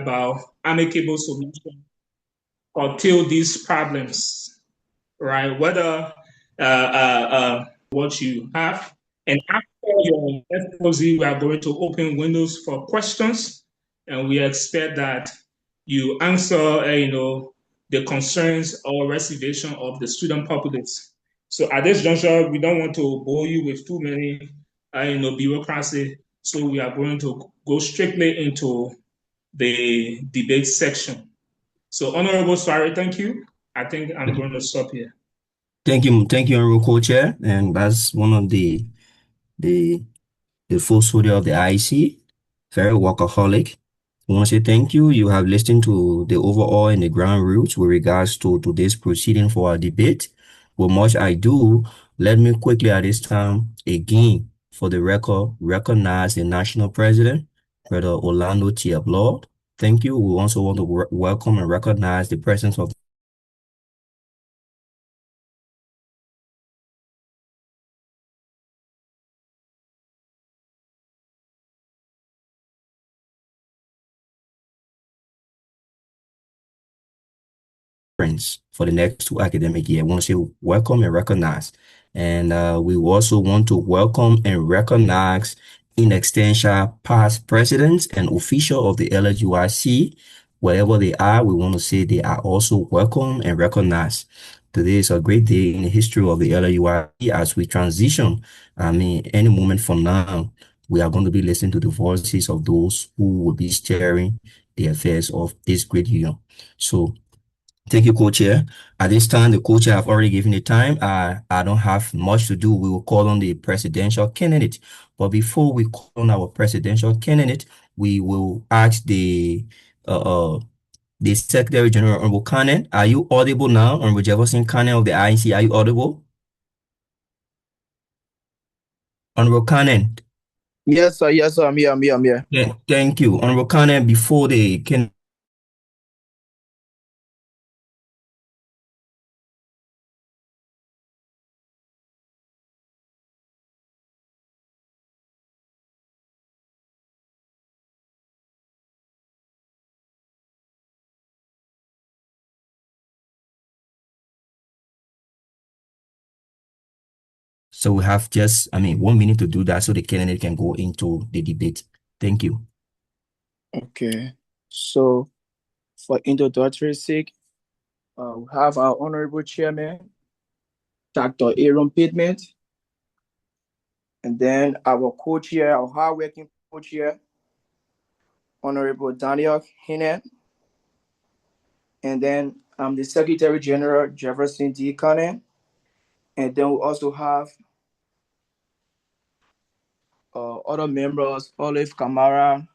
about amicable solution until these problems, right? Whether what you have. And after your expose, we are going to open windows for questions, and we expect that you answer, the concerns or reservation of the student populace. So at this juncture, we don't want to bore you with too many, bureaucracy. So we are going to go strictly into the debate section. So, Honorable Swari, thank you. I think I'm going to stop here. Thank you, Honorable Co-Chair. And that's one of the the full soldier of the IEC, very workaholic. I want to say thank you. You have listened to the overall and the ground rules with regards to today's proceeding for our debate. With much ado, let me quickly at this time again for the record recognize the national president, Brother Orlando T. Lord. Thank you. We also want to welcome and recognize the presence of friends for the next two academic year. I want to say welcome and recognize. And we also want to welcome and recognize in extension past presidents and officials of the LGYC. Wherever they are, we want to say they are also welcome and recognized. Today is a great day in the history of the LGYC as we transition. I mean, any moment from now, we are going to be listening to the voices of those who will be steering the affairs of this great union. So thank you, co-chair. At this time, the co-chair have already given the time. I don't have much to do. We will call on the presidential candidate. But before we call on our presidential candidate, we will ask the Secretary General, Honorable Cannon. Are you audible now? Honorable Jefferson Cannon of the IEC, are you audible? Honorable Cannon. Yes, sir. Yes, sir. I'm here. Yeah, thank you. Honorable Cannon, before the can so we have just, 1 minute to do that so the candidate can go into the debate. Thank you. Okay. So, for introductory sake, we have our honorable chairman, Dr. Aaron Pittman, and then our co-chair, our hard-working co-chair, Honorable Daniel Hinnant, and then I'm the Secretary General, Jefferson D. Cannon, and then we also have other members, Olive Camara,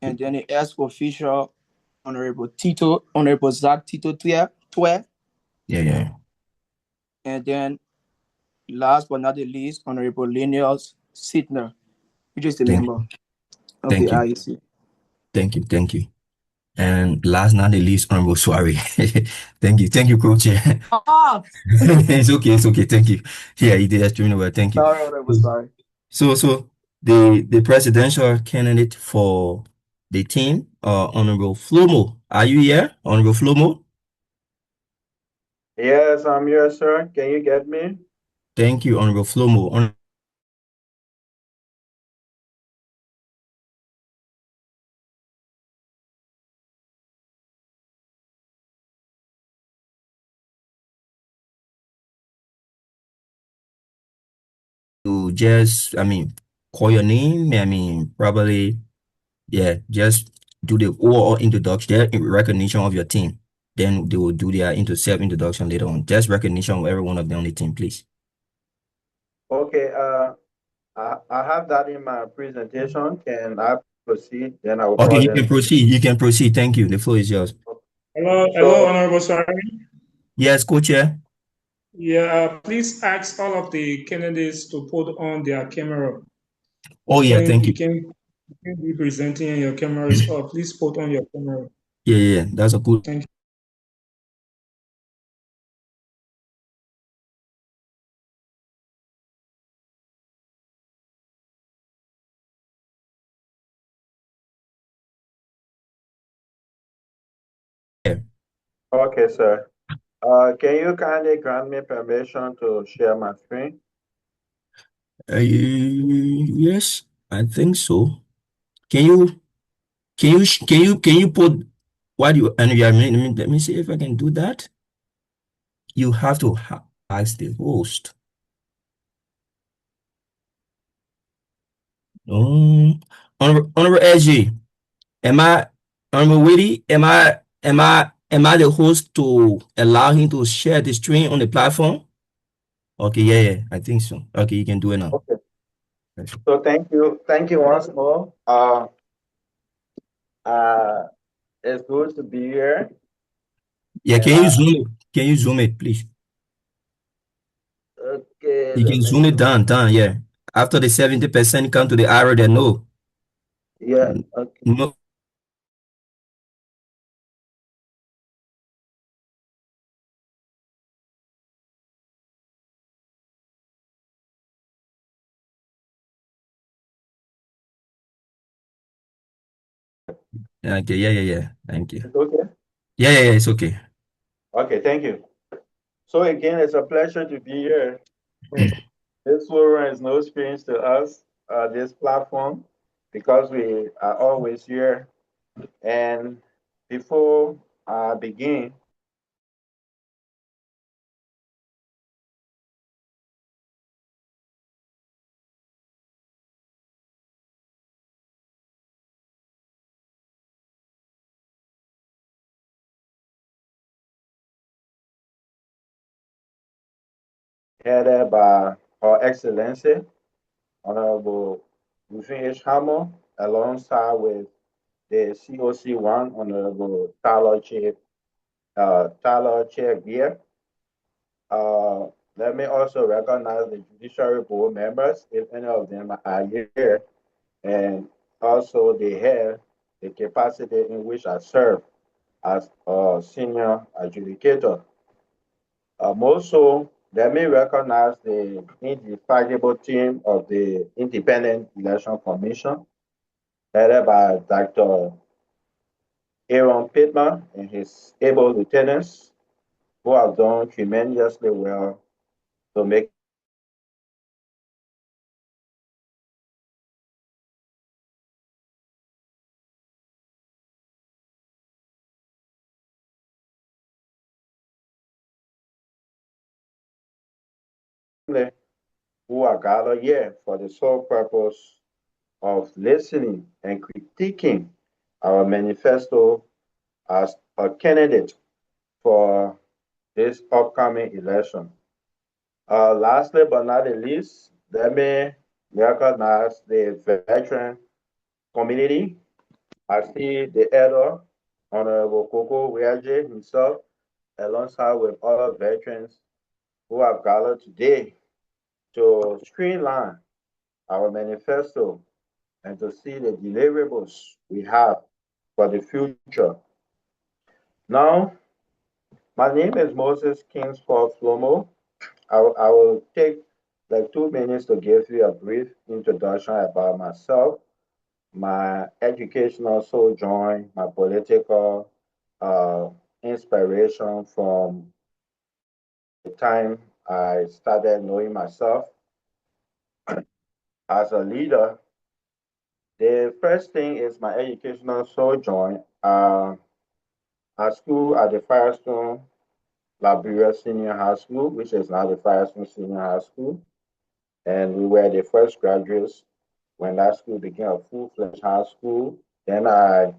and then the ex official, Honorable Zach Tito Tue, Yeah, yeah. and then last but not the least, Honorable Linus Sidner, which is the Thank member you. of the Thank you. IEC. Thank you. Thank you. And last not the least, Honorable Suare. Thank you. Thank you, Coach. It's okay. It's okay. Thank you. Yeah, you did extremely well. Thank you. Sorry, Honorable, sorry. So the presidential candidate for the team, Honorable Flomo. Are you here, Honorable Flomo? Yes, I'm here, sir. Can you get me? Thank you, Honorable Flomo. To just, call your name. Probably, yeah, just do the overall introduction, their recognition of your team. Then they will do their self-introduction later on. Just recognition of every one of them on the team, please. Okay, I have that in my presentation. Can I proceed? Then I will Okay, call you them. can proceed. You can proceed. Thank you. The floor is yours. Hello, So, Honorable Swari. Yes, co-chair. Yeah, please ask all of the candidates to put on their camera. Oh, yeah, thank you. You can be presenting and your camera is off. Please put on your camera. Yeah, yeah, that's a good. Thank you. Okay, sir. Can you kindly grant me permission to share my screen? Yes, I think so. Can you can you put what you and you are let me see if I can do that. You have to ask the host. Honorable SG, am I Honorable Willie? Am I the host to allow him to share the screen on the platform? Okay, yeah, I think so. Okay, you can do it now. Okay. So thank you once more. Uh, it's good to be here. Yeah, And can you zoom it? Can you zoom it, please? okay, You let can me zoom it zoom. down, yeah. After the 70% come to the arrow, then no. Yeah, okay. No. Okay, yeah. Thank you. It's okay. Yeah, it's okay. Okay, thank you. So again, it's a pleasure to be here. This forum is no strange to us, this platform, because we are always here. And before I begin, headed by Her Excellency, Honorable Eugene H. Hammer, alongside with the COC1, Honorable Tyler Chair Beer. Uh, Let me also recognize the Judiciary Board members, if any of them are here, and also they have the capacity in which I serve as a senior adjudicator. Also, let me recognize the indefatigable team of the Independent Election Commission, headed by Dr. Aaron Pittman and his able lieutenants, who have done tremendously well to make who are gathered here for the sole purpose of listening and critiquing our manifesto as a candidate for this upcoming election. Lastly, but not the least, let me recognize the veteran community. I see the elder, Honorable Coco Wiaje himself, alongside with other veterans who have gathered today to streamline our manifesto and to see the deliverables we have for the future. Now, my name is Moses Kingsford Flomo. I will take like 2 minutes to give you a brief introduction about myself, my educational sojourn, my political uh, inspiration from the time I started knowing myself as a leader. The first thing is my educational sojourn. At school at the Firestone Liberia Senior High School, which is now the Firestone Senior High School. And we were the first graduates when that school became a full-fledged high school. Then I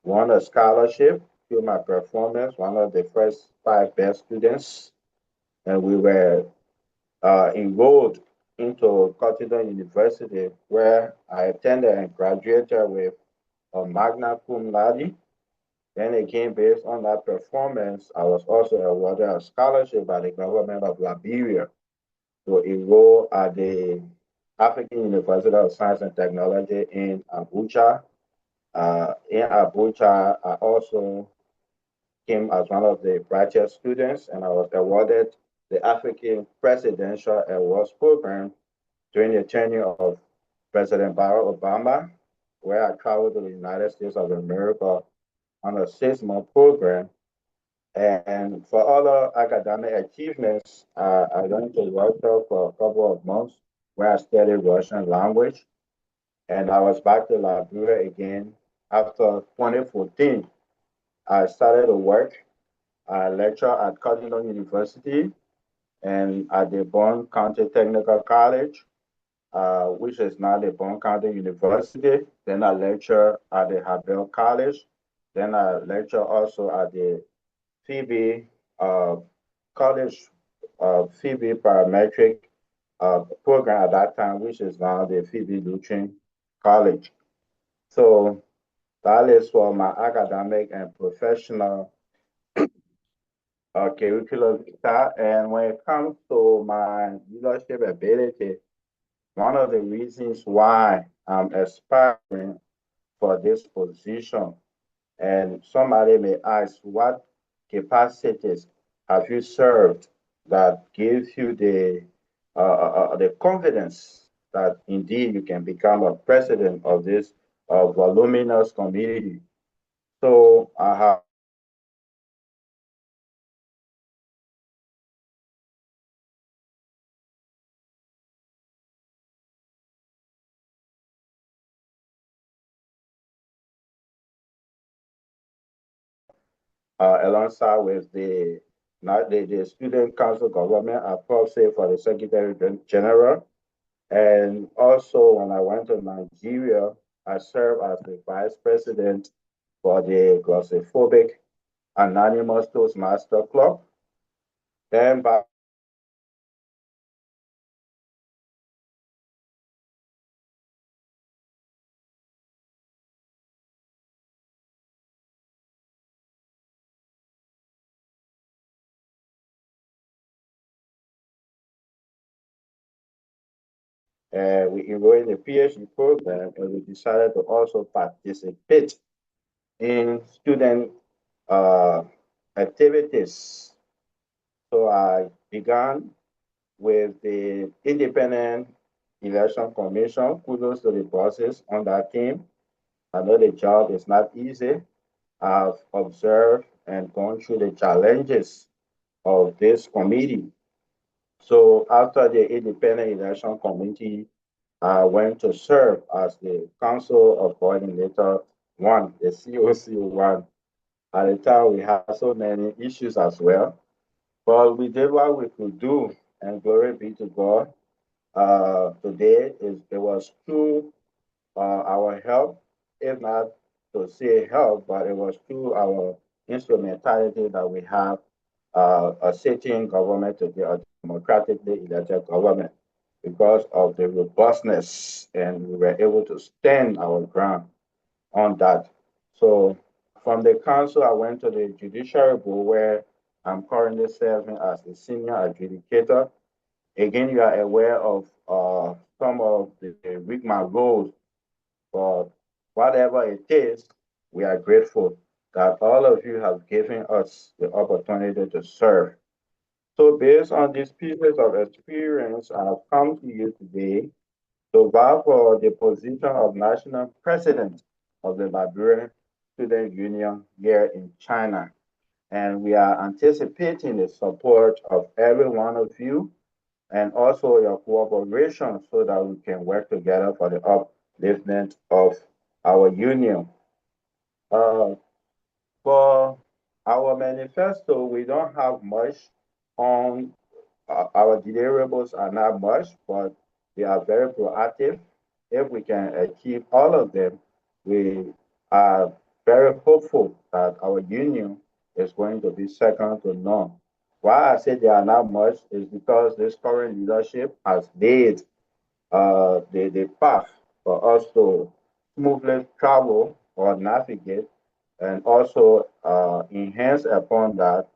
won a scholarship through my performance, one of the first five best students. And we were enrolled into Cotton University, where I attended and graduated with a magna cum laude. Then again, based on that performance, I was also awarded a scholarship by the government of Liberia to enroll at the African University of Science and Technology in Abuja. In Abuja, I also came as one of the brightest students, and I was awarded the African Presidential Awards Program during the tenure of President Barack Obama, where I traveled to the United States of America on a 6-month program. And for other academic achievements, I went to Russia for a couple of months where I studied Russian language. And I was back to Liberia again after 2014. I started to work. I lecture at Cardinal University and at the Bonn County Technical College, which is now the Bonn County University. Then I lecture at the Habel College. Then I lecture also at the Phoebe uh, College, Phoebe Parametric program at that time, which is now the Phoebe Lutheran College. So that is for my academic and professional curriculum vita. And when it comes to my leadership ability, one of the reasons why I'm aspiring for this position, and somebody may ask, what capacities have you served that gives you the confidence that indeed you can become a president of this voluminous community? So I have alongside with the not the student council government, I proxy for the secretary general. And also when I went to Nigeria, I served as the vice president for the Glossophobic Anonymous Toastmaster Club. Then by we enrolled in the PhD program and we decided to also participate in student uh, activities. So I began with the Independent Election Commission. Kudos to the process on that team. I know the job is not easy. I've observed and gone through the challenges of this committee. So after the Independent Election Committee, I went to serve as the Council of Coordinator 1, the COC 1. At the time, we had so many issues as well, but we did what we could do, and glory be to God. Today it was through our help, if not to say help, but it was through our instrumentality that we have a sitting government today, a democratically elected government, because of the robustness, and we were able to stand our ground on that. So from the council, I went to the judiciary board where I'm currently serving as the senior adjudicator. Again, you are aware of some of the rigmarole roles, but whatever it is, we are grateful that all of you have given us the opportunity to serve. So based on these pieces of experience, I have come to you today to vie for the position of national president of the Liberian Student Union here in China. And we are anticipating the support of every one of you and also your cooperation so that we can work together for the upliftment of our union. Uh, for our manifesto, we don't have much on our deliverables are not much, but they are very proactive. If we can achieve all of them, we are very hopeful that our union is going to be second to none. Why I say they are not much is because this current leadership has laid the path for us to smoothly travel or navigate and also enhance upon that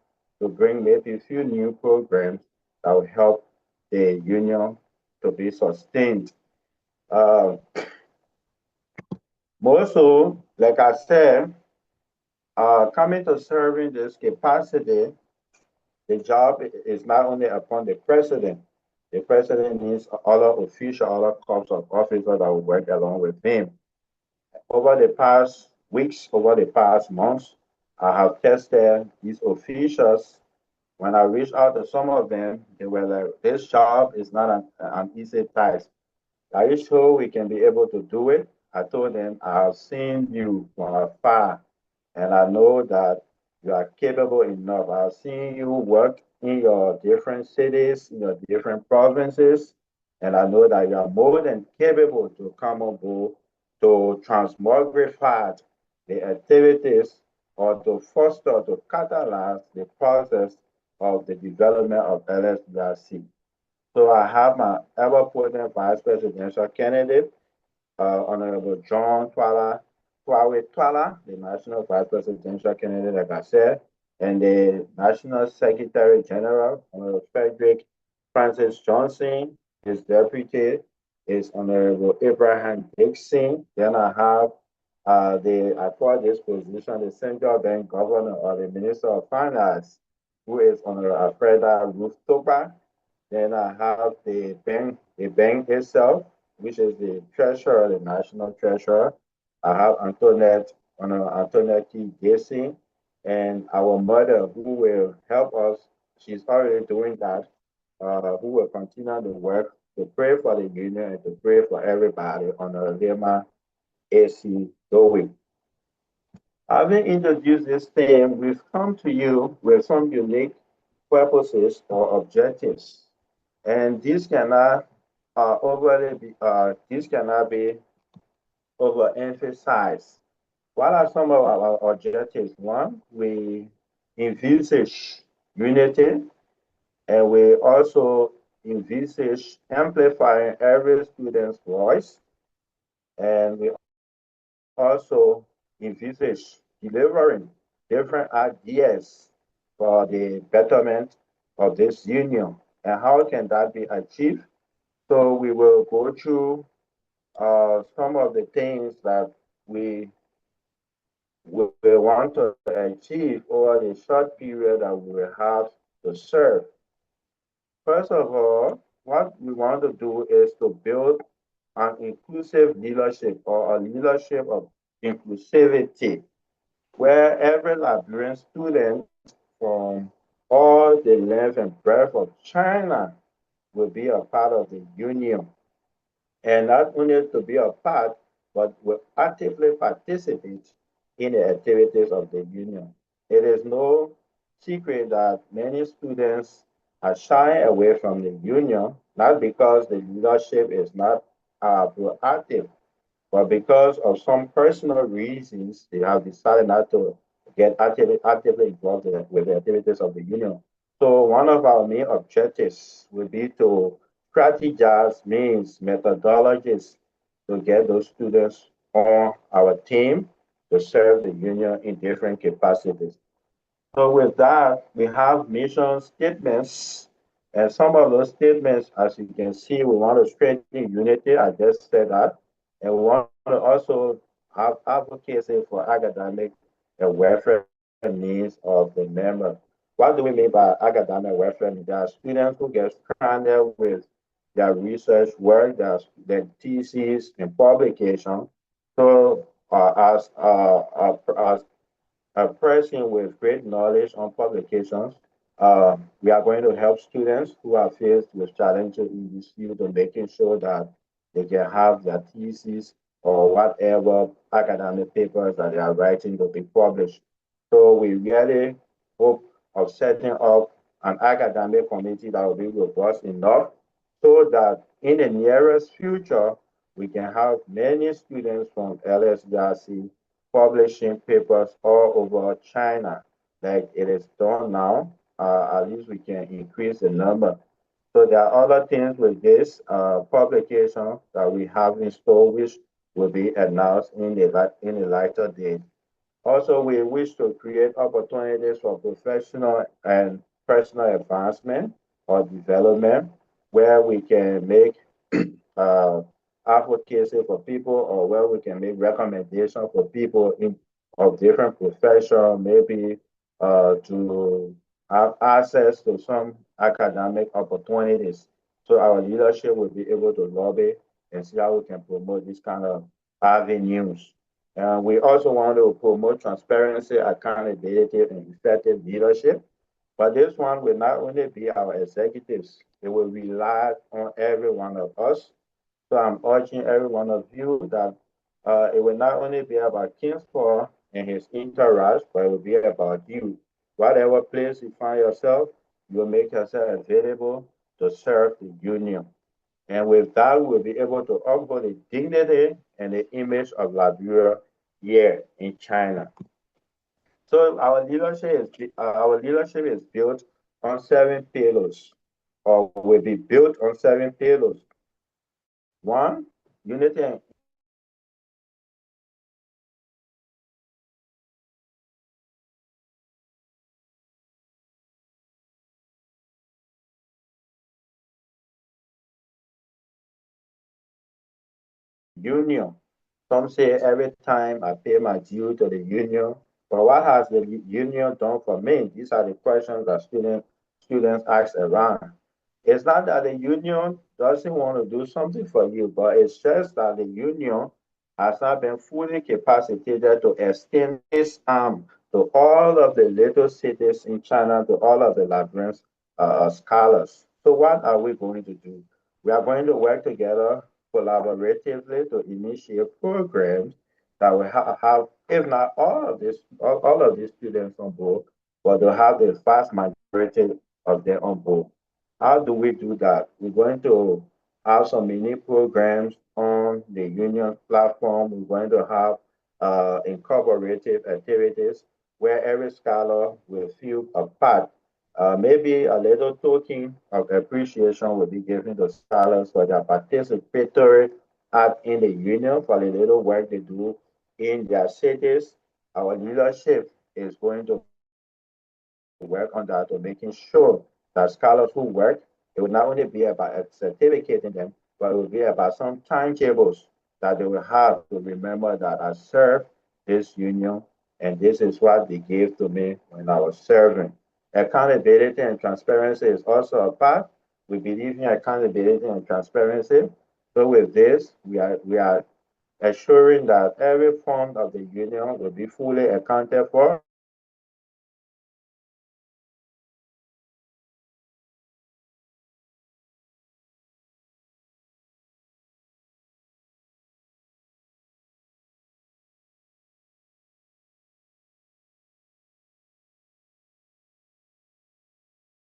to bring maybe a few new programs that will help the union to be sustained. Uh, More so, like I said, coming to serving this capacity, the job is not only upon the president needs other officials, other corps of officers that will work along with him. Over the past weeks, over the past months, I have tested these officials. When I reached out to some of them, they were like, this job is not an easy task. Are you sure we can be able to do it? I told them, I have seen you from afar, and I know that you are capable enough. I have seen you work in your different cities, in your different provinces, and I know that you are more than capable to come on board to transmogrify the activities or to foster, to catalyze the process of the development of LSDRC. So I have my ever potent vice presidential candidate, Honorable John Twala, the National Vice Presidential candidate, like I said, and the National Secretary General, Honorable Frederick Francis Johnson. His deputy is Honorable Abraham Dixon. Then I have I call this position the Central Bank Governor or the Minister of Finance, who is Honorable Alfreda Ruth Topa. Then I have the bank itself, which is the treasurer, the national treasurer. I have Antoinette T. Gacy, and our mother who will help us. She's already doing that. Who will continue the work to pray for the union and to pray for everybody on the Lima AC Doing. Having introduced this theme, we've come to you with some unique purposes or objectives. And these cannot be overemphasized. What are some of our objectives? One, we envisage unity, and we also envisage amplifying every student's voice, and we also envisage delivering different ideas for the betterment of this union. And how can that be achieved? So we will go through some of the things that we want to achieve over the short period that we will have to serve. First of all, what we want to do is to build an inclusive leadership or a leadership of inclusivity, where every Liberian student from all the length and breadth of China will be a part of the union. And not only to be a part, but will actively participate in the activities of the union. It is no secret that many students are shying away from the union, not because the leadership is not proactive, but because of some personal reasons, they have decided not to get actively involved with the activities of the union. So one of our main objectives will be to strategize means methodologies to get those students on our team to serve the union in different capacities. So with that, we have mission statements. And some of those statements, as you can see, we want to strengthen unity. I just said that. And we want to also have advocacy for academic and welfare needs of the member. What do we mean by academic welfare needs? There are students who get stranded with their research work, their theses and publication. So as a person with great knowledge on publications. We are going to help students who are faced with challenges in this field of making sure that they can have their thesis or whatever academic papers that they are writing to be published. So we really hope of setting up an academic committee that will be robust enough so that in the nearest future, we can have many students from LSDRC publishing papers all over China, like it is done now. At least we can increase the number. So there are other things with this publication that we have in store, which will be announced in a later date. Also, we wish to create opportunities for professional and personal advancement or development where we can make uh, advocacy for people or where we can make recommendations for people in of different profession, maybe to have access to some academic opportunities. So our leadership will be able to lobby and see how we can promote this kind of avenues. We also want to promote transparency, accountability, and effective leadership. But this one will not only be our executives, it will rely on every one of us. So I'm urging every one of you that it will not only be about Kingsford and his entourage, but it will be about you. Whatever place you find yourself, you will make yourself available to serve the union. And with that, we'll be able to uphold the dignity and the image of Liberia here in China. So our leadership is built on 7 pillars, or will be built on 7 pillars. One, unity and union. Some say every time I pay my due to the union, but what has the union done for me? These are the questions that students ask around. It's not that the union doesn't want to do something for you, but it's just that the union has not been fully capacitated to extend its arm to all of the little cities in China, to all of the Liberians scholars. So what are we going to do? We are going to work together collaboratively to initiate programs that will have, if not all of these students on board, but to have the vast majority of them on board. How do we do that? We're going to have some mini programs on the union platform. We're going to have incorporative activities where every scholar will feel a part. Maybe a little token of appreciation will be given to scholars for their participatory act in the union, for the little work they do in their cities. Our leadership is going to work on that, to making sure that scholars who work, it will not only be about certificating them, but it will be about some timetables that they will have to remember that I served this union and this is what they gave to me when I was serving. Accountability and transparency is also a part. We believe in accountability and transparency. So with this, we are assuring that every fund of the union will be fully accounted for.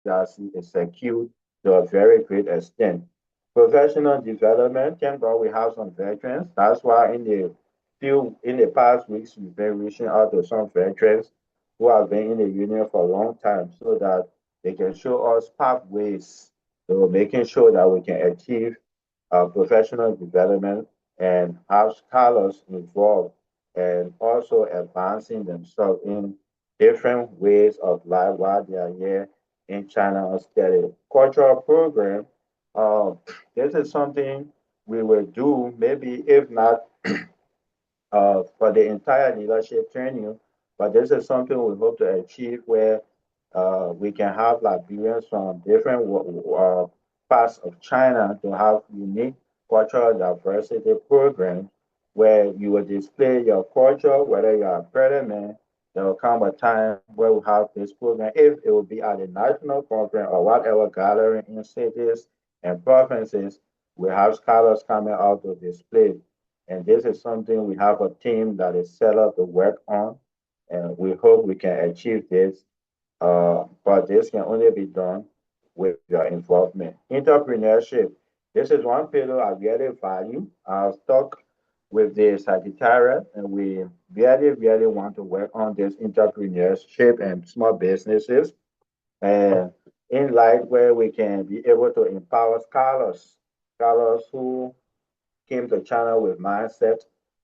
Industry is secured to a very great extent. Professional development, thank God we have some veterans. That's why in the past weeks we've been reaching out to some veterans who have been in the union for a long time so that they can show us pathways to making sure that we can achieve professional development and have scholars involved and also advancing themselves in different ways of life while they are here in China or study. Cultural program, this is something we will do, maybe if not for the entire leadership training. But this is something we hope to achieve where we can have Liberians from different parts of China to have unique cultural diversity programs where you will display your culture, whether you are a pregnant man. There will come a time where we have this program, if it will be at a national conference or whatever gathering in cities and provinces, we have scholars coming out to display. And this is something we have a team that is set up to work on, and we hope we can achieve this. But this can only be done with your involvement. Entrepreneurship. This is one pillar I really value. I've talked with the Secretariat, and we really want to work on this entrepreneurship and small businesses, and in light where we can be able to empower scholars who came to China with mindset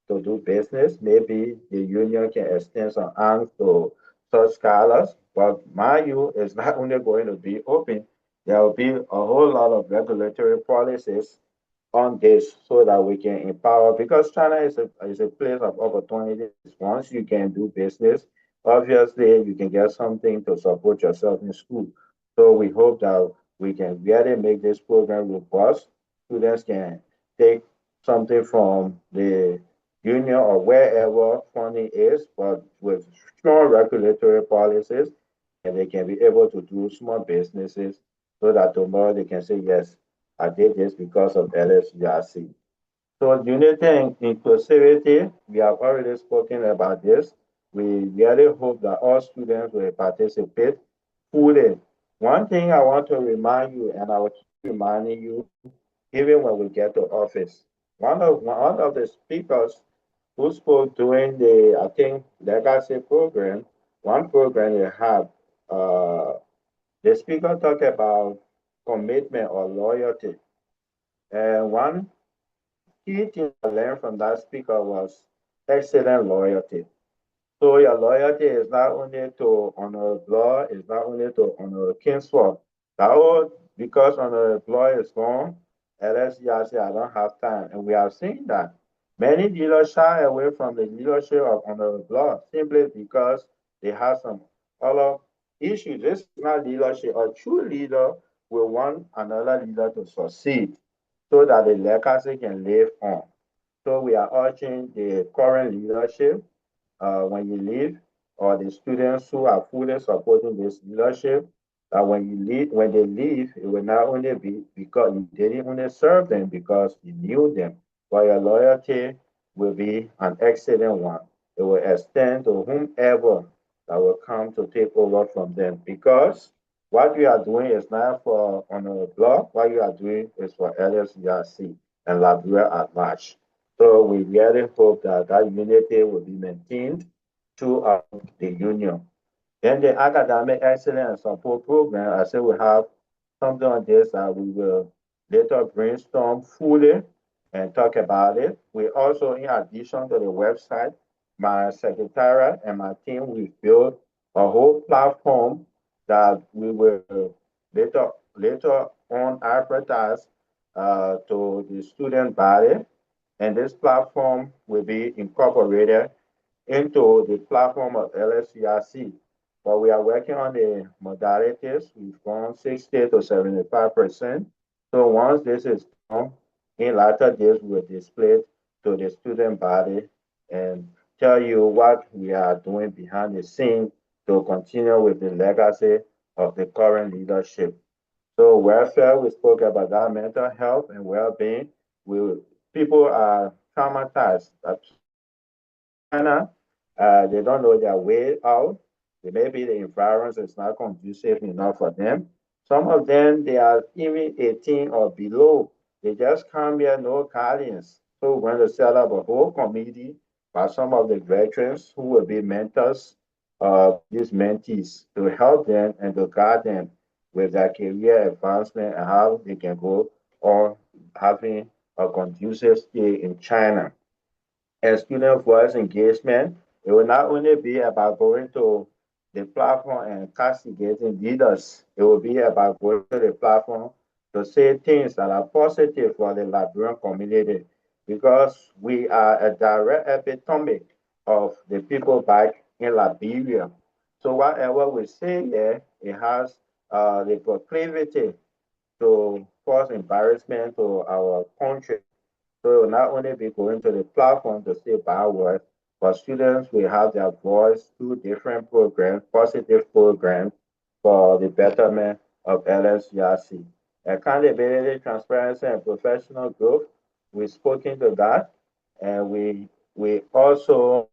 to do business. Maybe the union can extend some arms to such scholars. But mind you, it's not only going to be open, there will be a whole lot of regulatory policies on this so that we can empower, because China is a place of opportunities. Once you can do business, obviously you can get something to support yourself in school. So we hope that we can really make this program robust. Students can take something from the union or wherever funding is, but with strong regulatory policies, and they can be able to do small businesses so that tomorrow they can say, yes, I did this because of LSURC. So unity and inclusivity, we have already spoken about this. We really hope that all students will participate fully. One thing I want to remind you, and I will keep reminding you, even when we get to office, one of the speakers who spoke during the, I think, legacy program, one program they have, uh, the speaker talked about commitment or loyalty. And one key thing I learned from that speaker was excellent loyalty. So your loyalty is not only to honor blood, it's not only to honor kinsfolk. That all because honor blood is gone, unless you say I don't have time. And we have seen that many dealers shy away from the leadership of honor blood simply because they have some other issues. This is not leadership. A true leader will want another leader to succeed so that the legacy can live on. So we are urging the current leadership when you leave, or the students who are fully supporting this leadership, that when you leave, when they leave, it will not only be because you didn't only serve them because you knew them, but your loyalty will be an excellent one. It will extend to whomever that will come to take over from them because what you are doing is not for on a block, what you are doing is for LSURC and Liberia at large. So we really hope that that unity will be maintained throughout the union. Then the academic excellence support program, I say we have something on this that we will later brainstorm fully and talk about it. We also, in addition to the website, my secretariat and my team, we built a whole platform that we will later on advertise to the student body, and this platform will be incorporated into the platform of LSCRC. But we are working on the modalities. We've gone 60 to 75%. So once this is done, in later days, we'll display it to the student body and tell you what we are doing behind the scene to continue with the legacy of the current leadership. So welfare, we spoke about that, mental health and well-being. We, people are traumatized. China, they don't know their way out. Maybe the environment is not conducive enough for them. Some of them, they are even 18 or below. They just come here, no guardians. So we're going to set up a whole committee by some of the veterans who will be mentors of these mentees to help them and to guide them with their career advancement and how they can go on having a conducive stay in China. And student voice engagement, it will not only be about going to the platform and castigating leaders, it will be about going to the platform to say things that are positive for the Liberian community because we are a direct epitome of the people back in Liberia. So whatever we say here, it has the proclivity to cause embarrassment to our country. So it will not only be going to the platform to say bad words, but students will have their voice through different programs, positive programs for the betterment of LSGRC. Accountability, transparency, and professional growth. We've spoken to that, and we also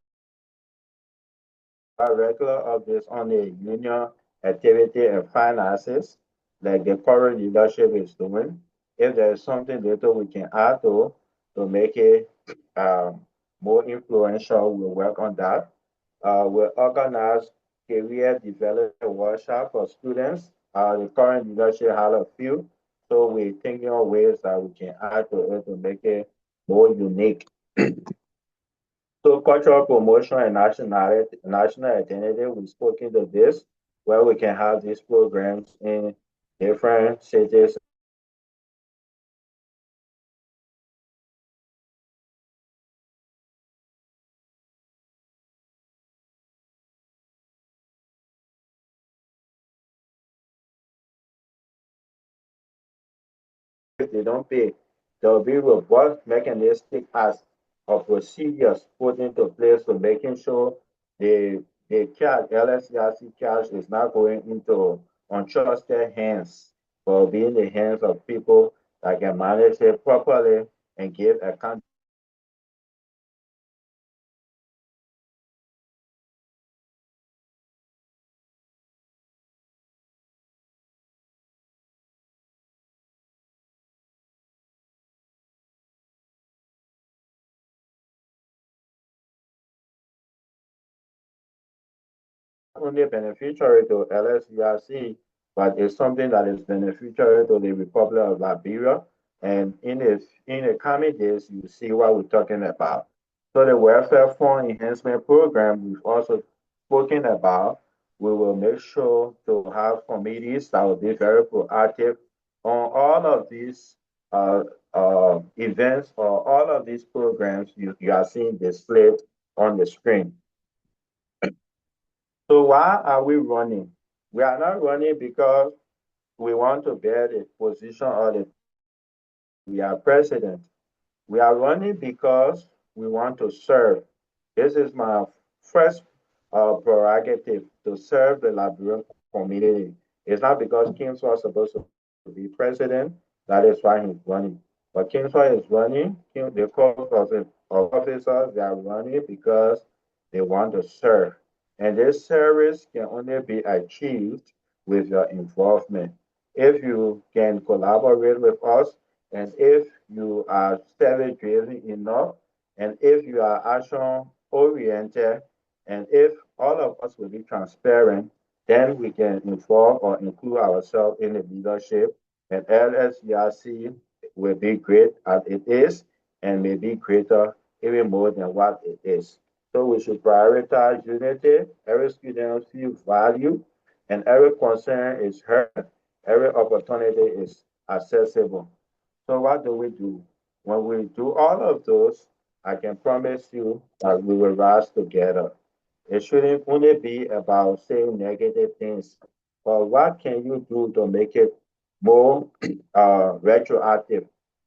are regular updates on the union activity and finances, like the current leadership is doing. If there's something little we can add to make it more influential, we'll work on that. We'll organize career development workshop for students. The current leadership had a few, so we're thinking of ways that we can add to it to make it more unique. So cultural promotion and national identity, we've spoken to this, where we can have these programs in different cities. If they don't pay, there will be robust mechanistic as of procedures put into place to making sure the cash, LSERC cash is not going into untrusted hands, but being in the hands of people that can manage it properly and give account. Only beneficiary to LSERC, but it's something that is beneficiary to the Republic of Liberia. And in the coming days, you see what we're talking about. So the Welfare Fund Enhancement Program, we've also spoken about. We will make sure to have committees that will be very proactive on all of these uh, events or all of these programs you are seeing displayed on the screen. So why are we running? We are not running because we want to bear the position or the we are president. We are running because we want to serve. This is my first prerogative to serve the Liberian community. It's not because Kings was supposed to be president, that is why he's running. But Kingswell is running, the corps of officers, they are running because they want to serve. And this service can only be achieved with your involvement. If you can collaborate with us, and if you are service driven enough, and if you are action oriented, and if all of us will be transparent, then we can inform or include ourselves in the leadership. And LSERC will be great as it is and may be greater even more than what it is. So we should prioritize unity. Every student feels value and every concern is heard. Every opportunity is accessible. So what do we do? When we do all of those, I can promise you that we will rise together. It shouldn't only be about saying negative things, but what can you do to make it more retroactive?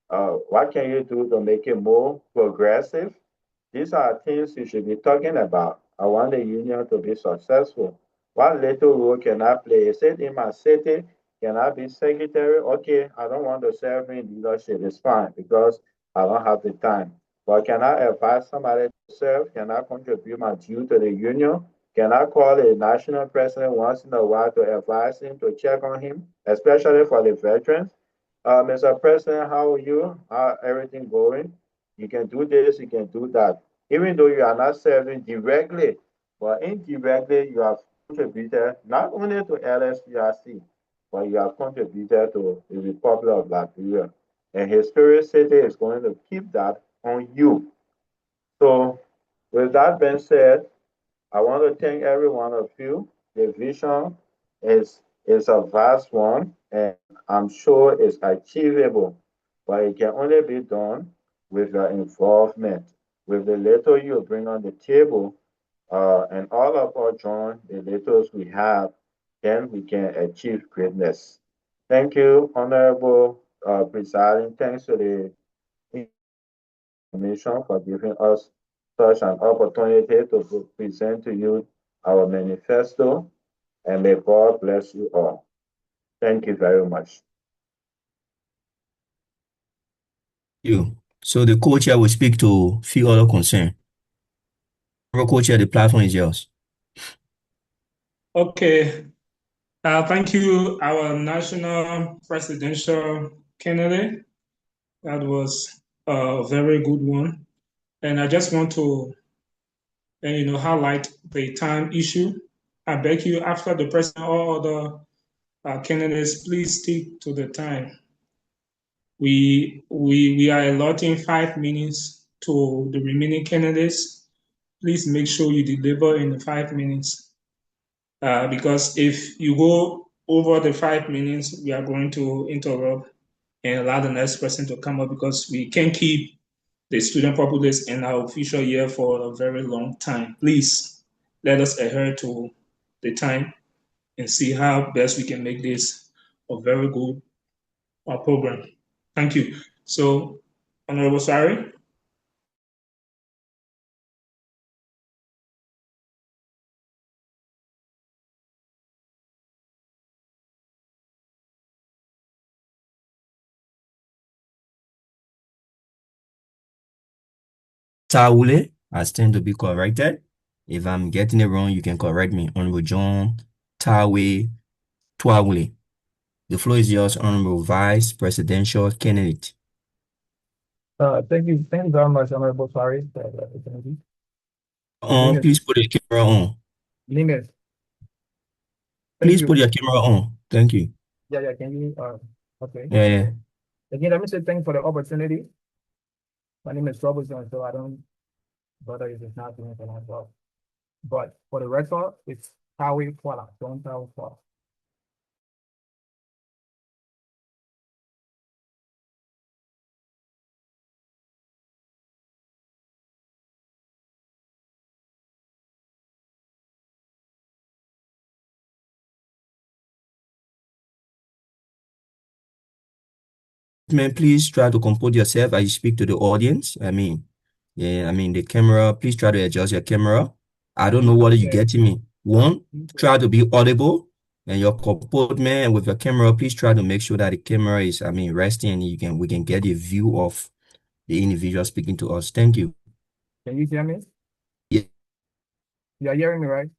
What can you do to make it more progressive? These are things you should be talking about. I want the union to be successful. What little role can I play? Is it in my city? Can I be secretary? Okay, I don't want to serve in leadership. It's fine because I don't have the time. But can I advise somebody to serve? Can I contribute my due to the union? Can I call a national president once in a while to advise him, to check on him, especially for the veterans? Mr. President, how are you? How everything going? You can do this, you can do that. Even though you are not serving directly, but indirectly, you have contributed not only to LSPRC, but you have contributed to the Republic of Liberia. And Historic City is going to keep that on you. So, with that being said, I want to thank every one of you. The vision is a vast one, and I'm sure it's achievable, but it can only be done with your involvement, with the little you bring on the table, and all of us join the littles we have, then we can achieve greatness. Thank you, Honorable Presiding. Thanks to the Commission for giving us such an opportunity to present to you our manifesto, and may God bless you all. Thank you very much. You. So the co-chair will speak to few other concern. Co-chair, the platform is yours. Okay. Thank you, our national presidential candidate. That was a very good one. And I just want to, highlight the time issue. I beg you, after the president, all other candidates, please stick to the time. We are allotting 5 minutes to the remaining candidates. Please make sure you deliver in the 5 minutes. Because if you go over the 5 minutes, we are going to interrupt and allow the next person to come up because we can't keep the student populace in our official year for a very long time. Please let us adhere to the time and see how best we can make this a very good program. Thank you. So, Honorable Sari. Taule. I stand to be corrected. If I'm getting it wrong, you can correct me. Honorable John Tawe Twaule. The floor is yours, Honorable Vice Presidential Candidate. Thank you. Thank you very much, Honorable Farid. Please put your camera on. Linus, thank Please you. put your camera on. Thank you. Yeah, can you, okay. Yeah. Again, let me say thank you for the opportunity. My name is Robinson, so I don't bother if it's not doing anything as well. But for the record, it's Tawi Kuala, John Tawi Kuala. Man, please try to compose yourself as you speak to the audience. The camera, please try to adjust your camera. I don't know whether you get me. One, try to be audible, and your comportment with your camera, please try to make sure that the camera is, resting, and we can get a view of the individual speaking to us. Thank you. Can you hear me? Yeah. You're hearing me, right?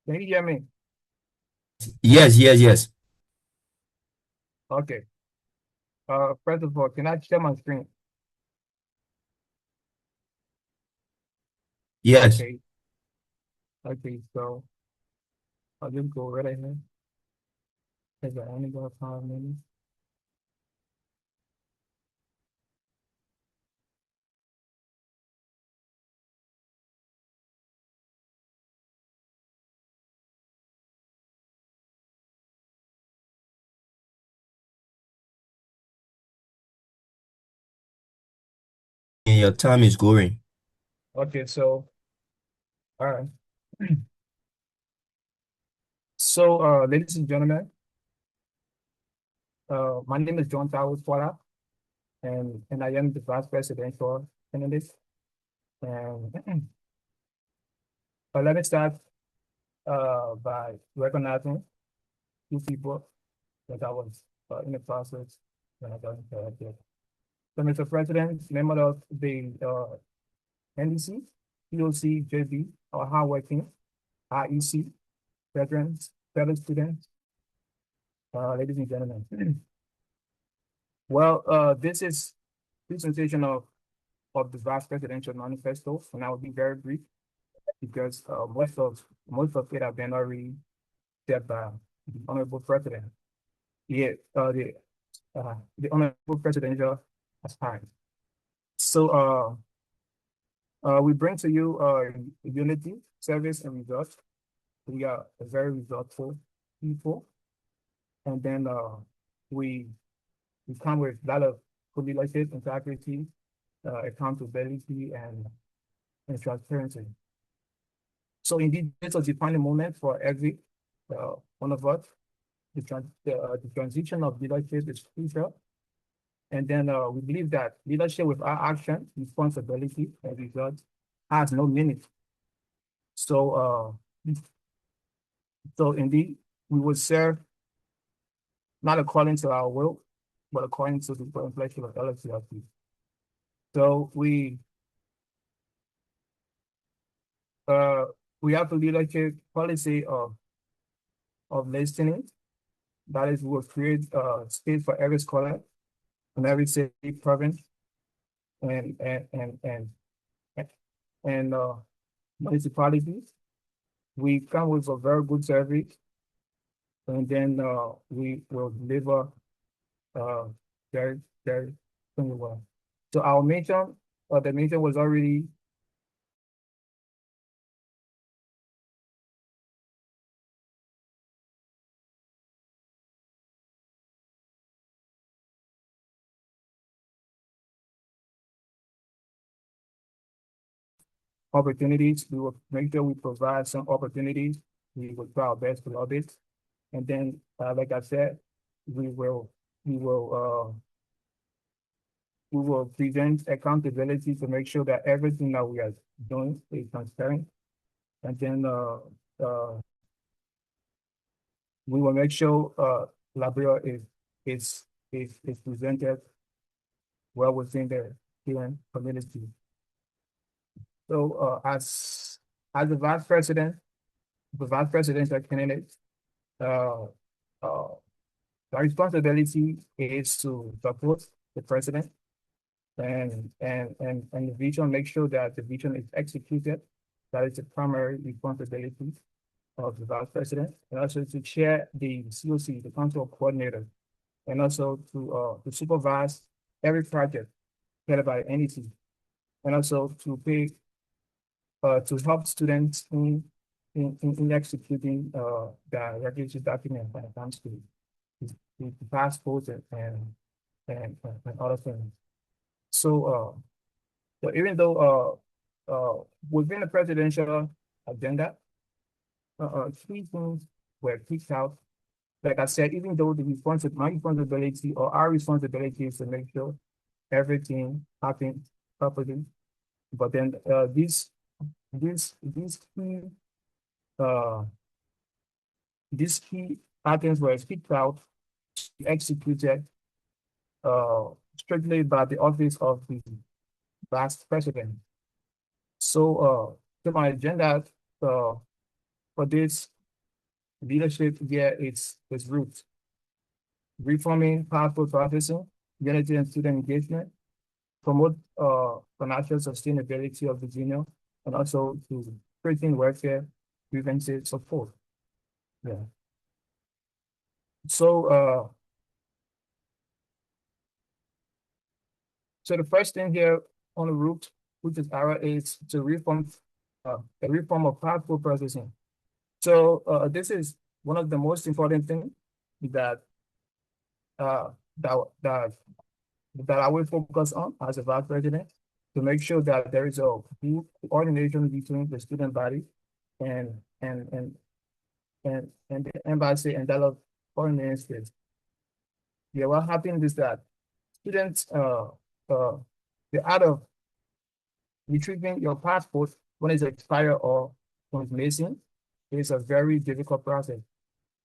Can you hear me? Yes. Okay. First of all, can I share my screen? Yes. Okay, so I'll just go right ahead. Because I only got 5 minutes. And your time is going. Okay, so all right. So, ladies and gentlemen, my name is John Towers Potter, and I am the vice presidential candidate. And let me start by recognizing two people that I was in the process when I got elected. So, Mr. President, member of the NDC, POC, JB, our hardworking IEC, veterans, fellow students, ladies and gentlemen. Well, this is presentation of the Vice Presidential Manifesto, and I will be very brief because most of it have been already said by the Honorable President. Yeah, the Honorable Presidential aspirant. So, we bring to you unity, service, and results. We are a very resultful people, and then we come with a lot of good leadership, integrity, accountability, and transparency. So indeed, it's a defining moment for every one of us. The transition of leadership is crucial. And then we believe that leadership without action, responsibility, and results has no meaning. So indeed, we will serve not according to our will, but according to the inflection of LFCRP. So we have a leadership policy of listening. That is, we will create space for every scholar in every city, province, and municipalities. We come with a very good service, and then we will deliver very, very well. So our mission, the mission was already opportunities. We will make sure we provide some opportunities. We will try our best to love it. And then, like I said, we will present accountability to make sure that everything that we are doing is transparent. And then we will make sure Liberia is presented well within the student community. So as the vice president, the vice presidential candidate, uh, uh, the responsibility is to support the president and the vision, make sure that the vision is executed. That is the primary responsibility of the vice president, and also to chair the COC, the council coordinator, and also to supervise every project headed by NEC, and also to pay to help students in executing the regulatory document when it comes to the passports and other things. So even though within the presidential agenda, three things were picked out. Like I said, even though my responsibility or our responsibility is to make sure everything happens properly, but then these key uh these key items were picked out, executed strictly by the office of the vice president. So my agenda uh, for this leadership here is roots: reforming passport processing, unity and student engagement, promote financial sustainability of the union, and also to strengthen welfare, preventive support. Yeah. So so the first thing here on the route, which is our, is to reform the reform of passport processing. So this is one of the most important things that uh, that that that I will focus on as a vice president, to make sure that there is a good coordination between the student body and and and and the embassy and that of foreign ministries. Yeah, what happened is that students the art of retrieving your passport when it's expired or when it's missing is a very difficult process.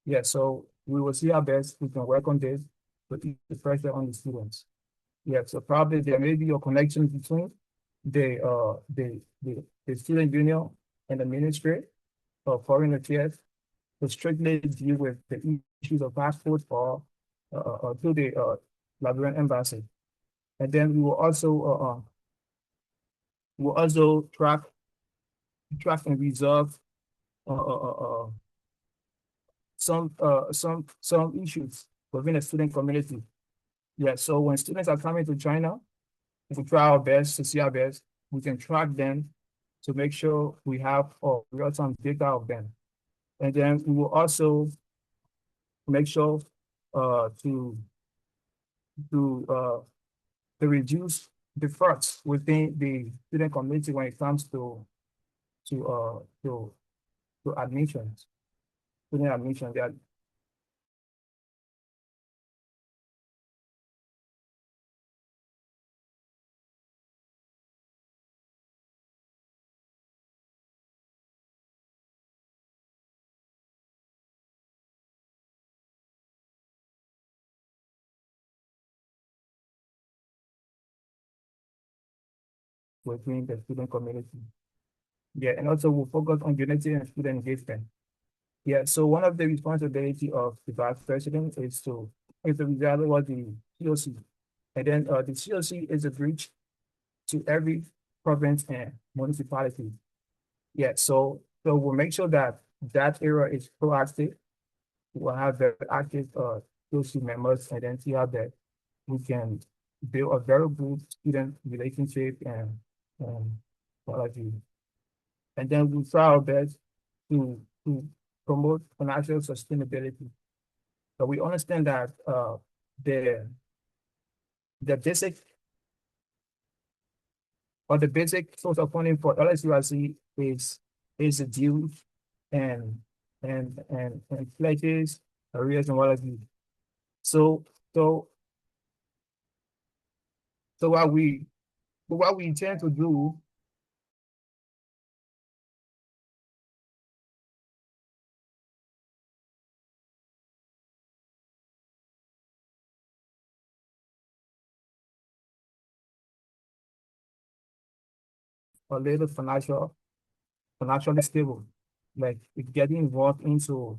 Yeah, so we will see our best. We can work on this, but ease the pressure on the students. Yeah, so probably there may be a connection between the student union and the Ministry of Foreign Affairs to strictly deal with the issues of passports or to the Liberian embassy. And then we will also track and resolve some issues within the student community. Yeah, so when students are coming to China, we try our best to see our best. We can track them to make sure we have real-time data of them. And then we will also make sure to reduce the frauds within the student community when it comes to uh to to admissions, student admission. They are within the student community. Yeah, and also we'll focus on unity and student engagement. Yeah, so one of the responsibility of the vice president is to evaluate the COC. And then the COC is a bridge to every province and municipality. Yeah, so we'll make sure that that area is proactive. We'll have very active COC members, and then see how that we can build a very good student relationship and quality. And then we try our best to promote financial sustainability. So we understand that the the basic the basic source of funding for LSUIC is the dues and and pledges, arrears, and what have you. So so so what we intend to do a little financially stable. Like it's getting involved into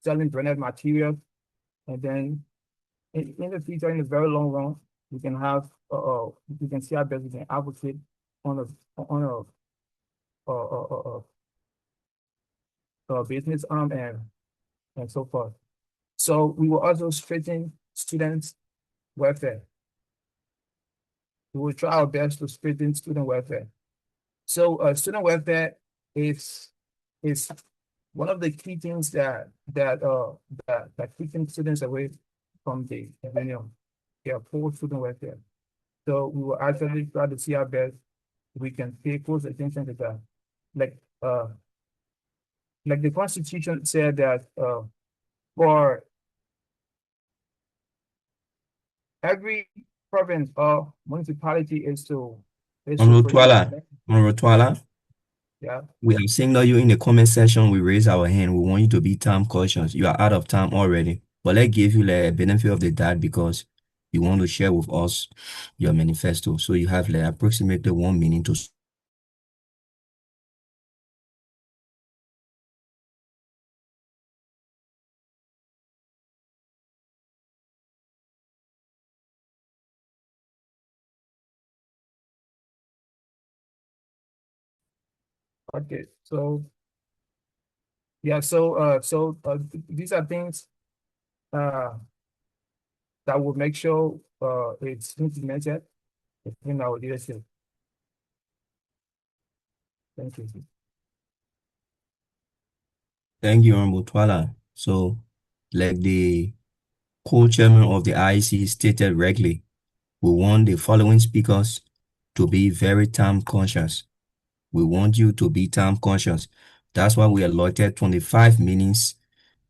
selling branded material, and then in the future, in the very long run, we can have we can see our best we can advocate on a business arm and so forth. So we will also strengthen students' welfare. We will try our best to strengthen student welfare. So student welfare is is one of the key things that keeping students away from the union. They are poor student welfare. So we will actually try to see our best we can pay close attention to that. Like the Constitution said that for every province or municipality is to Honorable produce. Twala, Honorable Twala, Yeah. we have signaled you in the comment section. We raise our hand. We want you to be time cautious. You are out of time already. But let's give you the benefit of the doubt because you want to share with us your manifesto. So you have like approximately 1 minute to Okay. So yeah. These are things uh that will make sure it's implemented in our leadership. Thank you. thank you, Honorable Twala. So, like the co-chairman of the IEC stated regularly, we want the following speakers to be very time conscious. We want you to be time conscious. That's why we allotted 25 minutes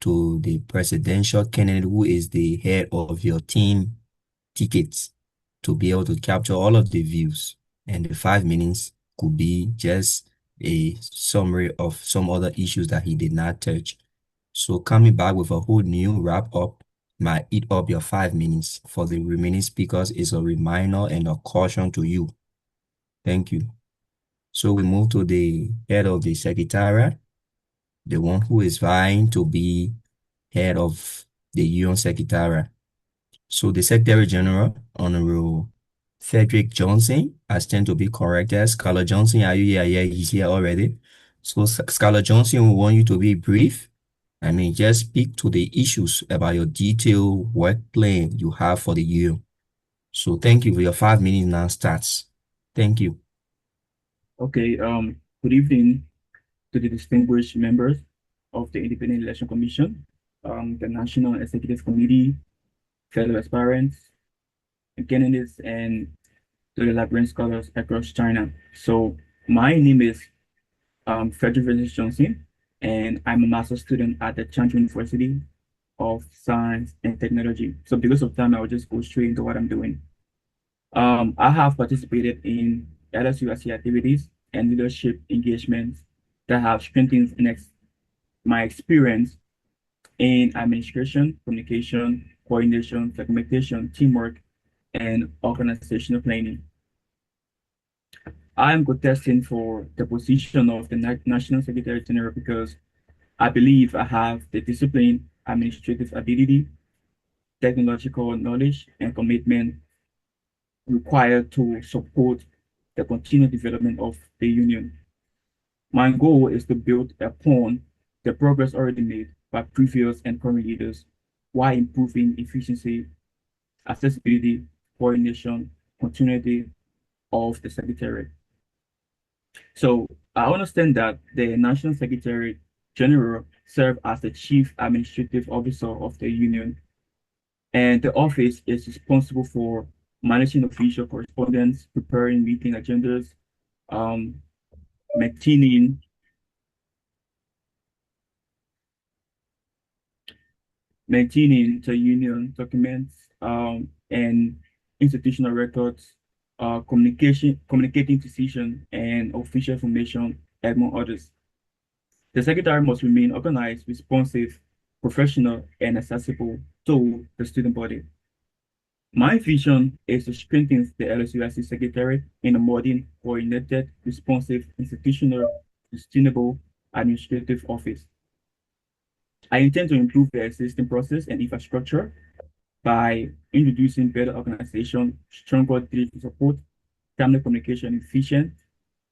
to the presidential candidate who is the head of your team tickets to be able to capture all of the views. And the 5 minutes could be just a summary of some other issues that he did not touch. So coming back with a whole new wrap up might eat up your 5 minutes. For the remaining speakers is a reminder and a caution to you. Thank you. So we move to the head of the secretariat, the one who is vying to be head of the Union Secretariat. So the Secretary General, Honorable Frederick Johnson, has tend to be corrected. Scarlett Johnson, are you here? Yeah, he's here already. So Scarlett Johnson, we want you to be brief. I mean, just speak to the issues about your detailed work plan you have for the year. So thank you for your 5 minutes now starts. Thank you. Okay, good evening to the distinguished members of the Independent Election Commission, the National Executive Committee, fellow aspirants, candidates, and to the librarian scholars across China. So my name is Frederick Johnson, and I'm a master's student at the Changchun University of Science and Technology. So because of time, I will just go straight into what I'm doing. I have participated in LSUSC activities and leadership engagements that have strengthened my experience in administration, communication, coordination, documentation, teamwork, and organizational planning. I am contesting for the position of the National Secretary General because I believe I have the discipline, administrative ability, technological knowledge, and commitment required to support the continued development of the union. My goal is to build upon the progress already made by previous and current leaders while improving efficiency, accessibility, coordination, continuity of the Secretariat. So I understand that the National Secretary General serves as the Chief Administrative Officer of the Union, and the office is responsible for managing official correspondence, preparing meeting agendas, um, maintaining the union documents and institutional records, communicating decision and official information, among others. The secretary must remain organized, responsive, professional, and accessible to the student body. My vision is to strengthen the LSUIC Secretariat in a modern, coordinated, responsive, institutional, sustainable administrative office. I intend to improve the existing process and infrastructure by introducing better organization, stronger digital support, timely communication, efficient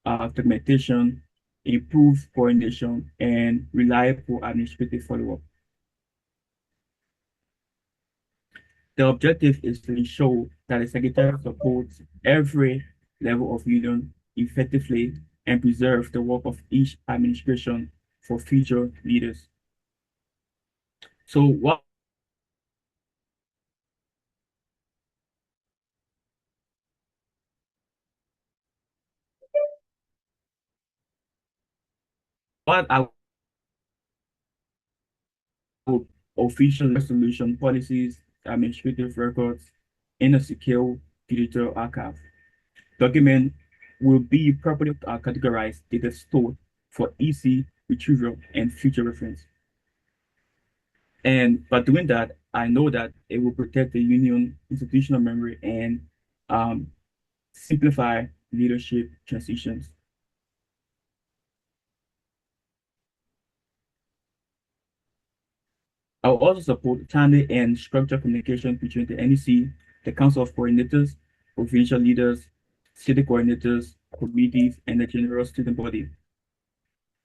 documentation, improved coordination, and reliable administrative follow-up. The objective is to ensure that the Secretary supports every level of union effectively and preserve the work of each administration for future leaders. So what I would official resolution policies, administrative records in a secure digital archive. Document will be properly categorized data stored for easy retrieval and future reference. And by doing that, I know that it will protect the union institutional memory and um, simplify leadership transitions. I will also support timely and structured communication between the NEC, the Council of Coordinators, provincial leaders, city coordinators, committees, and the general student body.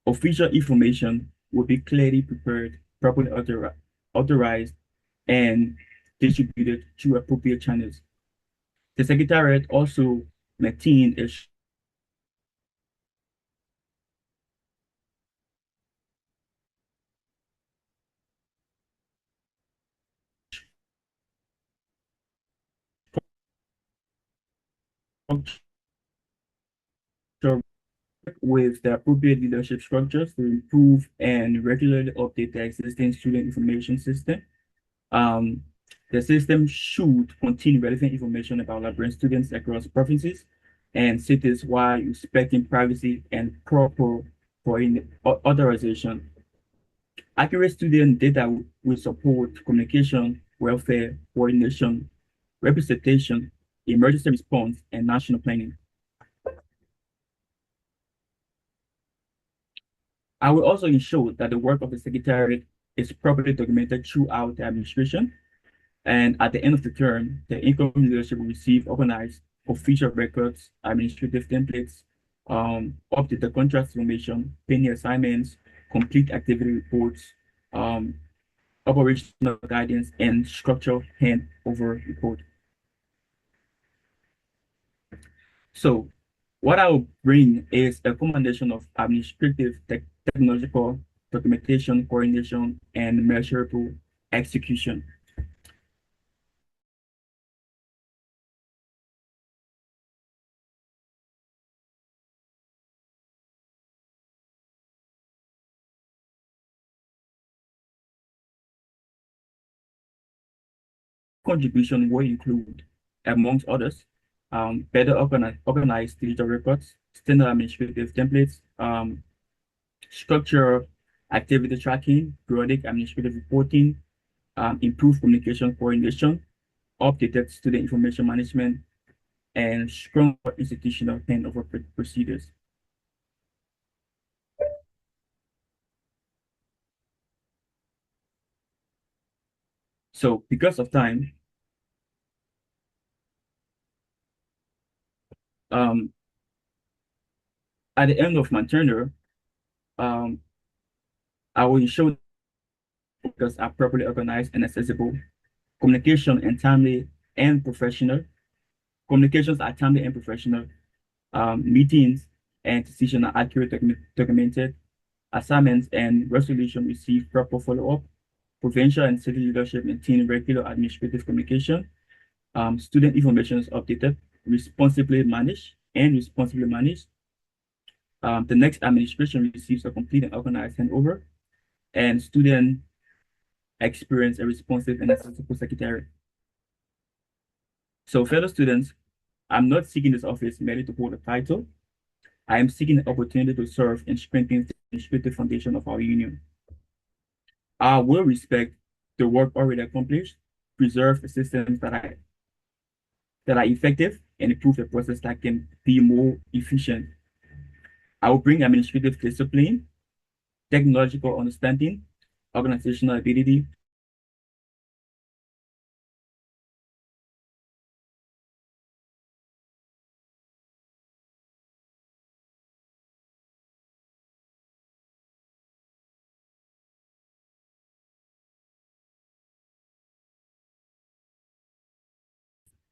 Official information will be clearly prepared, properly authorized, and distributed through appropriate channels. The Secretariat also maintained a structure with the appropriate leadership structures to improve and regularly update the existing student information system. Um, the system should contain relevant information about librarian students across provinces and cities while respecting privacy and proper authorization. Accurate student data will support communication, welfare, coordination, representation, emergency response, and national planning. I will also ensure that the work of the Secretariat is properly documented throughout the administration. And at the end of the term, the incoming leadership will receive organized official records, administrative templates, updated contract information, penny assignments, complete activity reports, operational guidance, and structural handover report. So what I will bring is a combination of administrative, technological, documentation, coordination, and measurable execution. Contribution will include, amongst others, better organized digital records, standard administrative templates, structure activity tracking, periodic administrative reporting, improved communication coordination, updated student information management, and strong institutional handover procedures. So because of time, um, at the end of my tenure, um, I will ensure because are properly organized and accessible, communication and timely and professional. Communications are timely and professional. Meetings and decisions are accurate, documented. Assignments and resolution receive proper follow-up. Provincial and city leadership maintain regular administrative communication. Student information is updated, responsibly managed, and responsibly managed. The next administration receives a complete and organized handover, and student experience a responsive and accessible secretary. So, fellow students, I'm not seeking this office merely to hold a title. I am seeking the opportunity to serve and strengthen the administrative foundation of our union. I will respect the work already accomplished, preserve the systems that that are effective and improve the process that can be more efficient. I will bring administrative discipline, technological understanding, organizational ability,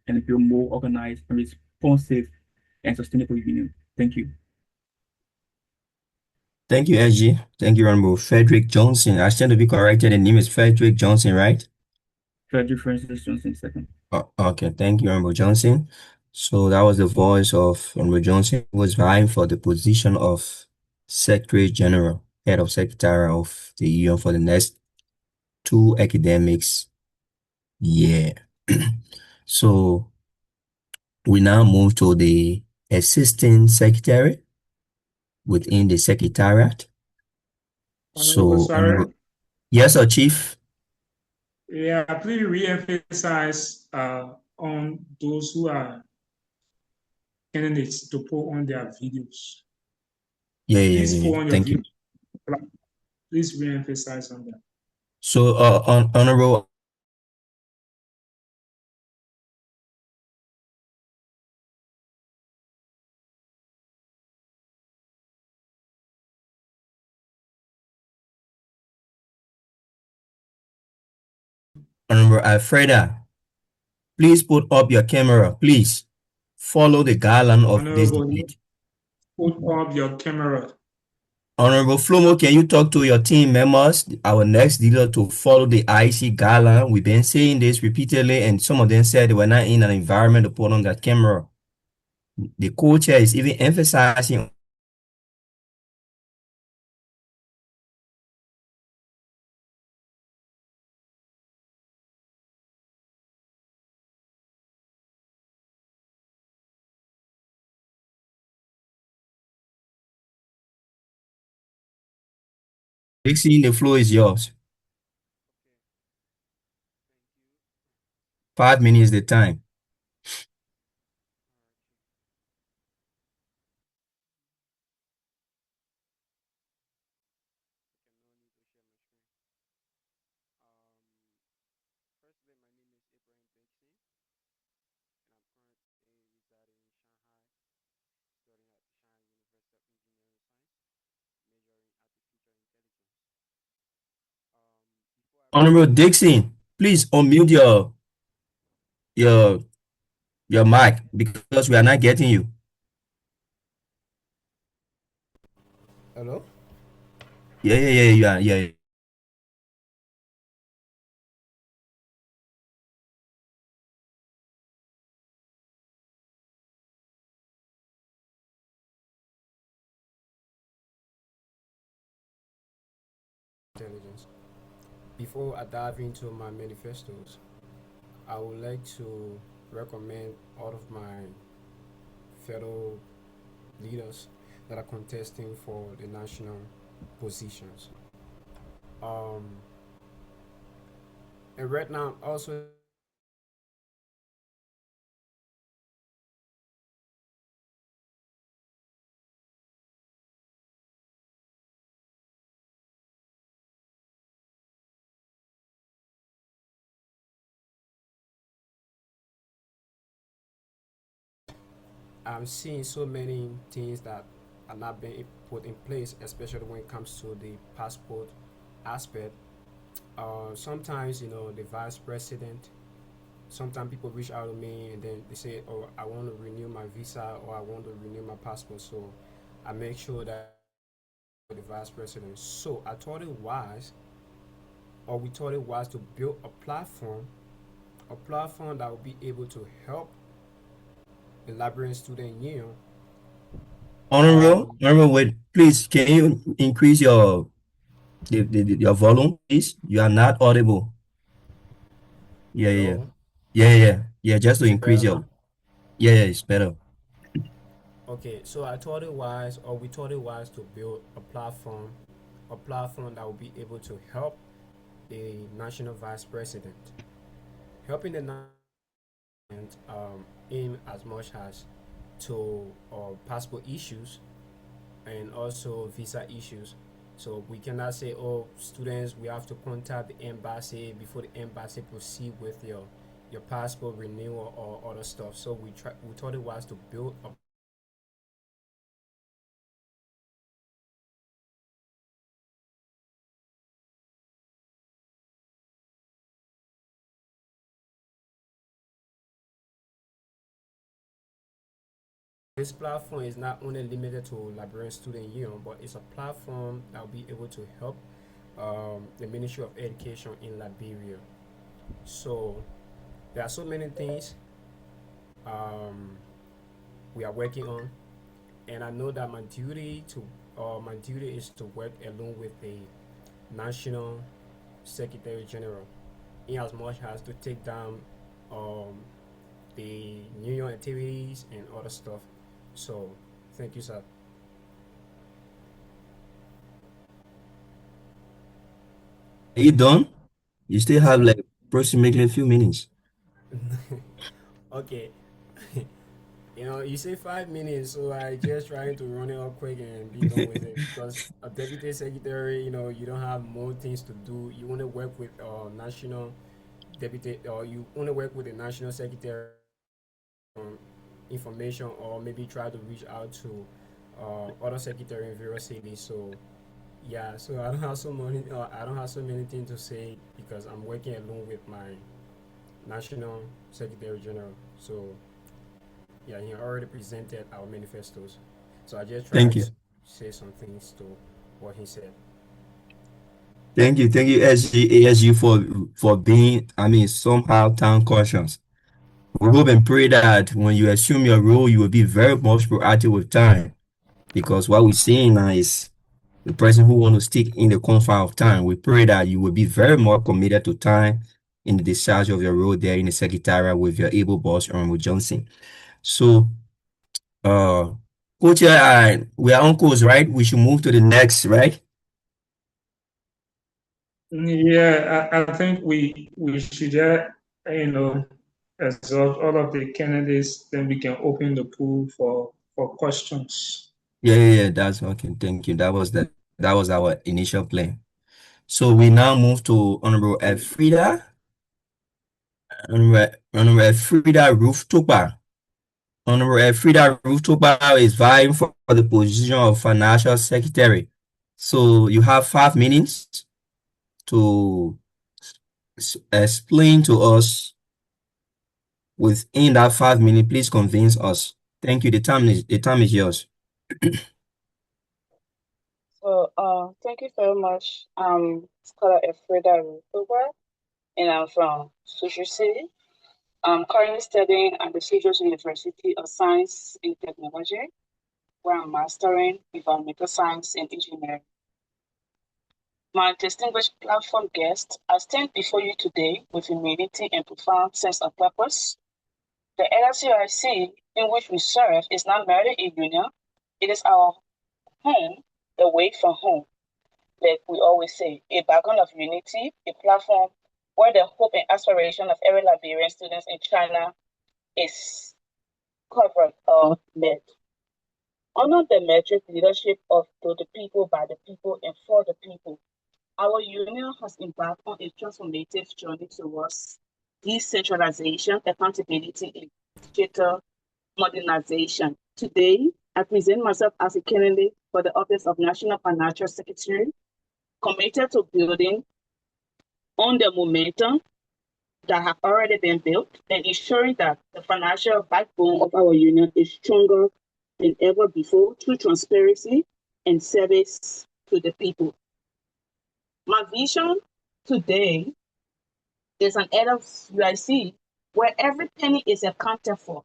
and build more organized and responsive and sustainable union. Thank you. Thank you, SG. Thank you, Honorable Frederick Johnson. I stand to be corrected. The name is Frederick Johnson, right? Frederick Francis Johnson second. Oh, okay. Thank you, Honorable Johnson. So that was the voice of Honorable Johnson, who was vying for the position of Secretary General, Head of Secretary of the Union for the next 2 academics year. So we now move to the Assistant Secretary within the Secretariat. Honorable So, Sarah, yes, sir, Chief. yeah, please re-emphasize on those who are candidates to put on their videos. Please put on your Thank you. video. Please re-emphasize on that. So, Honorable Alfreda, please put up your camera. Please follow the guideline of this Honorable, debate. put up your camera. Honorable Flomo, can you talk to your team members, our next leader, to follow the IEC guideline? We've been saying this repeatedly, and some of them said they were not in an environment to put on that camera. The co-chair is even emphasizing Dixie, the floor is yours. 5 minutes the time. Honorable Dixon, please unmute your your mic because we are not getting you. Hello? Yeah. Intelligence. Before I dive into my manifestos, I would like to recommend all of my fellow leaders that are contesting for the national positions. Um, and right now, also I'm seeing so many things that are not being put in place, especially when it comes to the passport aspect. Sometimes, the vice president, sometimes people reach out to me and then they say, oh, I want to renew my visa or I want to renew my passport. So I make sure that the vice president. So I thought it wise, or we thought it wise to build a platform that will be able to help the Liberian Student Union. Honorable, wait, please, can you increase your volume, please? You are not audible. Yeah, yeah, Hello, yeah. Just to is it increase better your, now? yeah, it's better. Okay, so I thought it wise, or we thought it wise to build a platform that will be able to help the national vice president, helping the in as much as to passport issues and also visa issues. So we cannot say, oh, students, we have to contact the embassy before the embassy proceed with your passport renewal or other stuff. So we thought it was to build a this platform is not only limited to Liberian Student Union, but it's a platform that will be able to help the Ministry of Education in Liberia. So there are so many things um, we are working on, and I know that my duty is to work along with the National Secretary General, in as much as to take down um, the union activities and other stuff. So thank you, sir. Are you done? You still have like approximately a few minutes. Okay. You say 5 minutes, so I just trying to run it up quick and be done with it because a deputy secretary, you don't have more things to do. You want to work with national deputy, or you want to work with the national secretary information, or maybe try to reach out to other secretary in various cities. So yeah, so I don't have so many things to say because I'm working along with my national secretary general. So yeah, he already presented our manifestos. So I just Thank tried you. to say some things to what he said. Thank you, ASU, for being, I mean, somehow time cautious. We hope and pray that when you assume your role, you will be very much proactive with time. Because what we're seeing now is the person who want to stick in the confine of time. We pray that you will be very much committed to time in the discharge of your role there in the secretariat with your able boss, Honorable Johnson. So, uh, Coach, we are on course, right? We should move to the next, right? Yeah, I think we should you know exhaust all of the candidates, then we can open the pool for questions. Yeah. That's okay. Thank you. That was our initial plan. So we now move to Honorable Elfrida. Honorable Elfrida Roof-Topa. Honorable Elfrida Roof-Topa is vying for the position of Financial Secretary. So you have 5 minutes to explain to us within that 5 minutes. Please convince us. Thank you. The time is yours. So, thank you very much. Scholar Efreda Rutoba, and I'm from Social City. I'm currently studying at the Social University of Science and Technology, where I'm mastering environmental science and engineering. My distinguished platform guest, I stand before you today with humility and profound sense of purpose. The LCIC in which we serve is not merely a union, it is our home, away from home. Like we always say, a background of unity, a platform where the hope and aspiration of every Liberian student in China is covered or met. Honor the metric leadership of the people, by the people, and for the people. Our union has embarked on a transformative journey towards decentralization, accountability, and digital modernization. Today, I present myself as a candidate for the office of National Financial Secretary, committed to building on the momentum that have already been built and ensuring that the financial backbone of our union is stronger than ever before through transparency and service to the people. My vision today is an head of UIC where every penny is accounted for,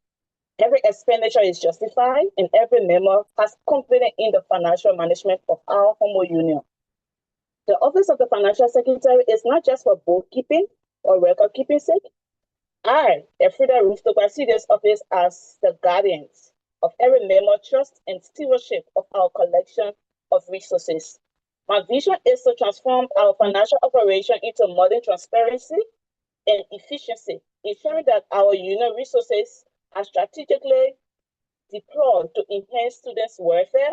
every expenditure is justified, and every member has confidence in the financial management of our Homo Union. The Office of the Financial Secretary is not just for bookkeeping or record keeping sake. I, Efrida Rooftop, see this office as the guardians of every member trust and stewardship of our collection of resources. My vision is to transform our financial operation into modern transparency and efficiency ensuring that our union resources are strategically deployed to enhance students' welfare,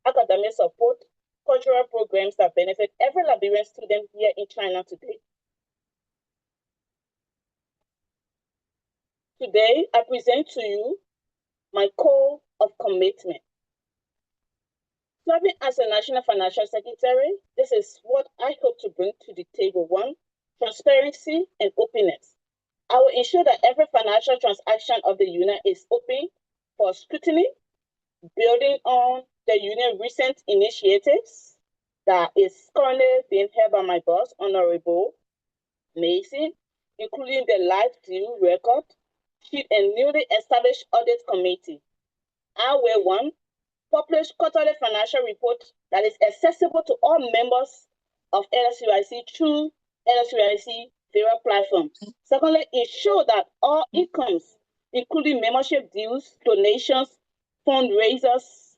academic support, cultural programs that benefit every Liberian student here in China today. Today, I present to you my call of commitment. Serving as a National Financial Secretary, this is what I hope to bring to the table. One, transparency and openness. I will ensure that every financial transaction of the union is open for scrutiny, building on the union recent initiatives that is currently being held by my boss, Honorable Mason, including the live deal record sheet and newly established audit committee. I will, one, publish quarterly financial report that is accessible to all members of LSUIC through LSUIC various platforms. Secondly, ensure that all incomes, including membership dues, donations, fundraisers,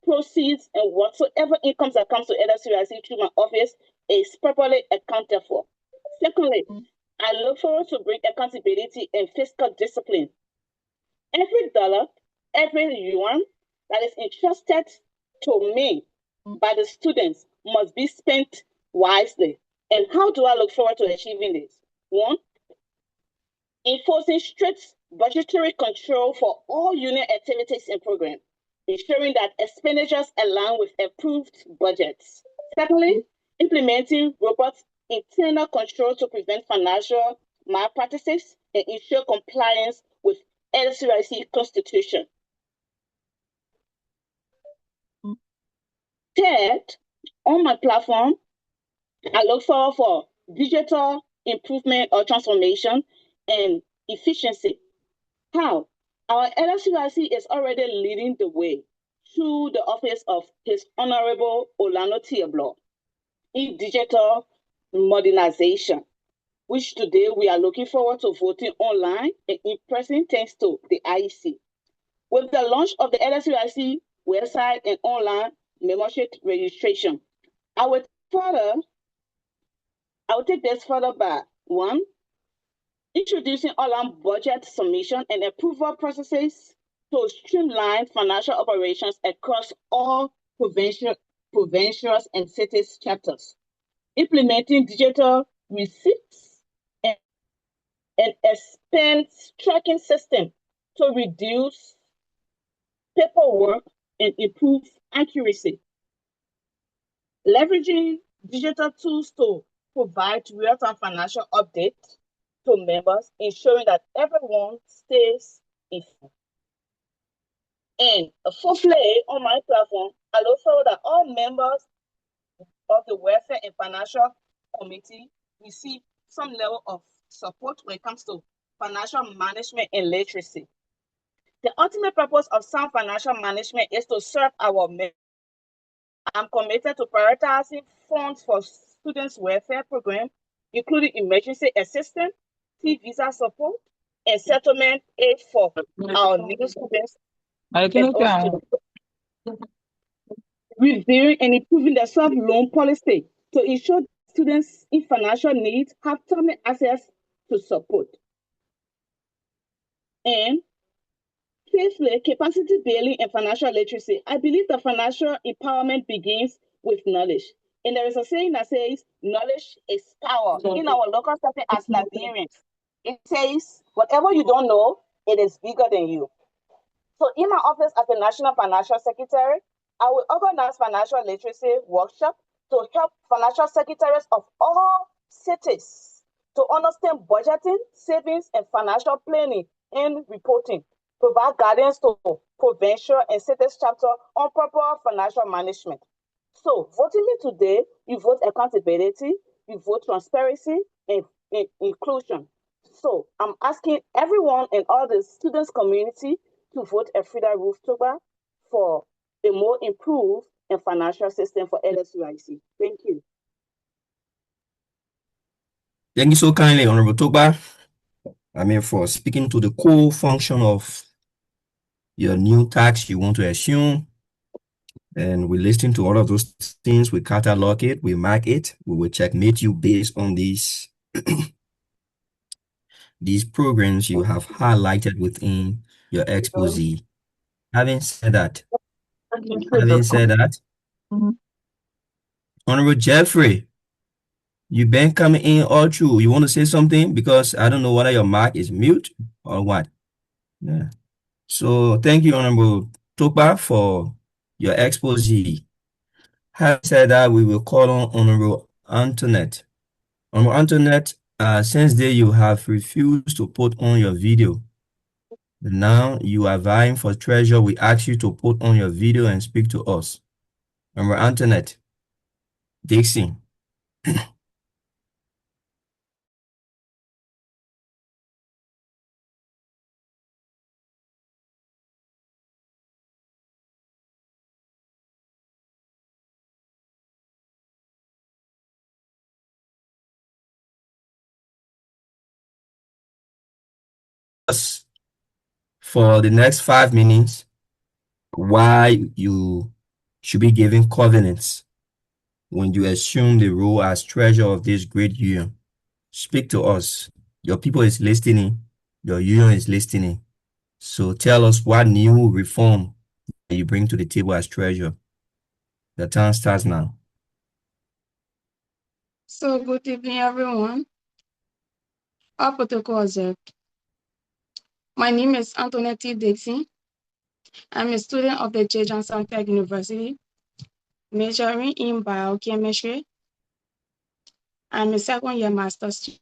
proceeds, and whatsoever incomes that comes to LSUIC through my office is properly accounted for. Secondly, I look forward to bring accountability and fiscal discipline. Every dollar, every yuan that is entrusted to me by the students must be spent wisely. And how do I look forward to achieving this? One, enforcing strict budgetary control for all union activities and programs, ensuring that expenditures align with approved budgets. Secondly, implementing robust internal control to prevent financial malpractices and ensure compliance with LCIC Constitution. Third, on my platform, I look forward for digital improvement or transformation and efficiency. How? Our LSUIC is already leading the way through the office of His Honorable Olano Tiablo in digital modernization, which today we are looking forward to voting online and in person thanks to the IEC. With the launch of the LSUIC website and online membership registration, I will take this further by one, introducing online budget submission and approval processes to streamline financial operations across all provincials and cities chapters, implementing digital receipts and expense tracking system to reduce paperwork and improve accuracy, leveraging digital tools to provide real-time financial updates to members, ensuring that everyone stays informed. And fourthly, on my platform, I look forward that all members of the Welfare and Financial Committee receive some level of support when it comes to financial management and literacy. The ultimate purpose of sound financial management is to serve our members. I'm committed to prioritizing funds for students' welfare program, including emergency assistance, visa support, and settlement aid for our new students. Reviewing and improving the soft loan policy to ensure students in financial need have timely access to support. And fifthly, capacity building and financial literacy. I believe that financial empowerment begins with knowledge. And there is a saying that says, knowledge is power. In our local setting as Liberians, it says, whatever you don't know, it is bigger than you. So in my office as the National Financial Secretary, I will organize financial literacy workshop to help financial secretaries of all cities to understand budgeting, savings, and financial planning and reporting, provide guidance to provincial and cities chapter on proper financial management. So voting me today, you vote accountability, you vote transparency and inclusion. So I'm asking everyone and all the students community to vote Frida Rooftogba for a more improved and financial system for LSUIC. Thank you. Thank you so kindly, Honorable Togba. For speaking to the core function of your new tax you want to assume. And we listen to all of those things, we catalog it, we mark it, we will checkmate you based on these these programs you have highlighted within your expose. Having said that, having said that, Honorable Jeffrey, you've been coming in all through. You want to say something? Because I don't know whether your mic is mute or what. Yeah. So thank you, Honorable Topa, for your expose. Having said that, we will call on Honorable Antoinette. Honorable Antoinette, since day you have refused to put on your video, now you are vying for treasure. We ask you to put on your video and speak to us. Honorable Antoinette Dixon. Us for the next 5 minutes why you should be giving covenants when you assume the role as treasurer of this great union. Speak to us. Your people is listening. Your union is listening. So tell us what new reform you bring to the table as treasurer. The time starts now. So good evening, everyone. Our protocol observed. My name is Antoinette Dixon. I'm a student of the J. Johnson Tech University, majoring in biochemistry. I'm a second-year master's student.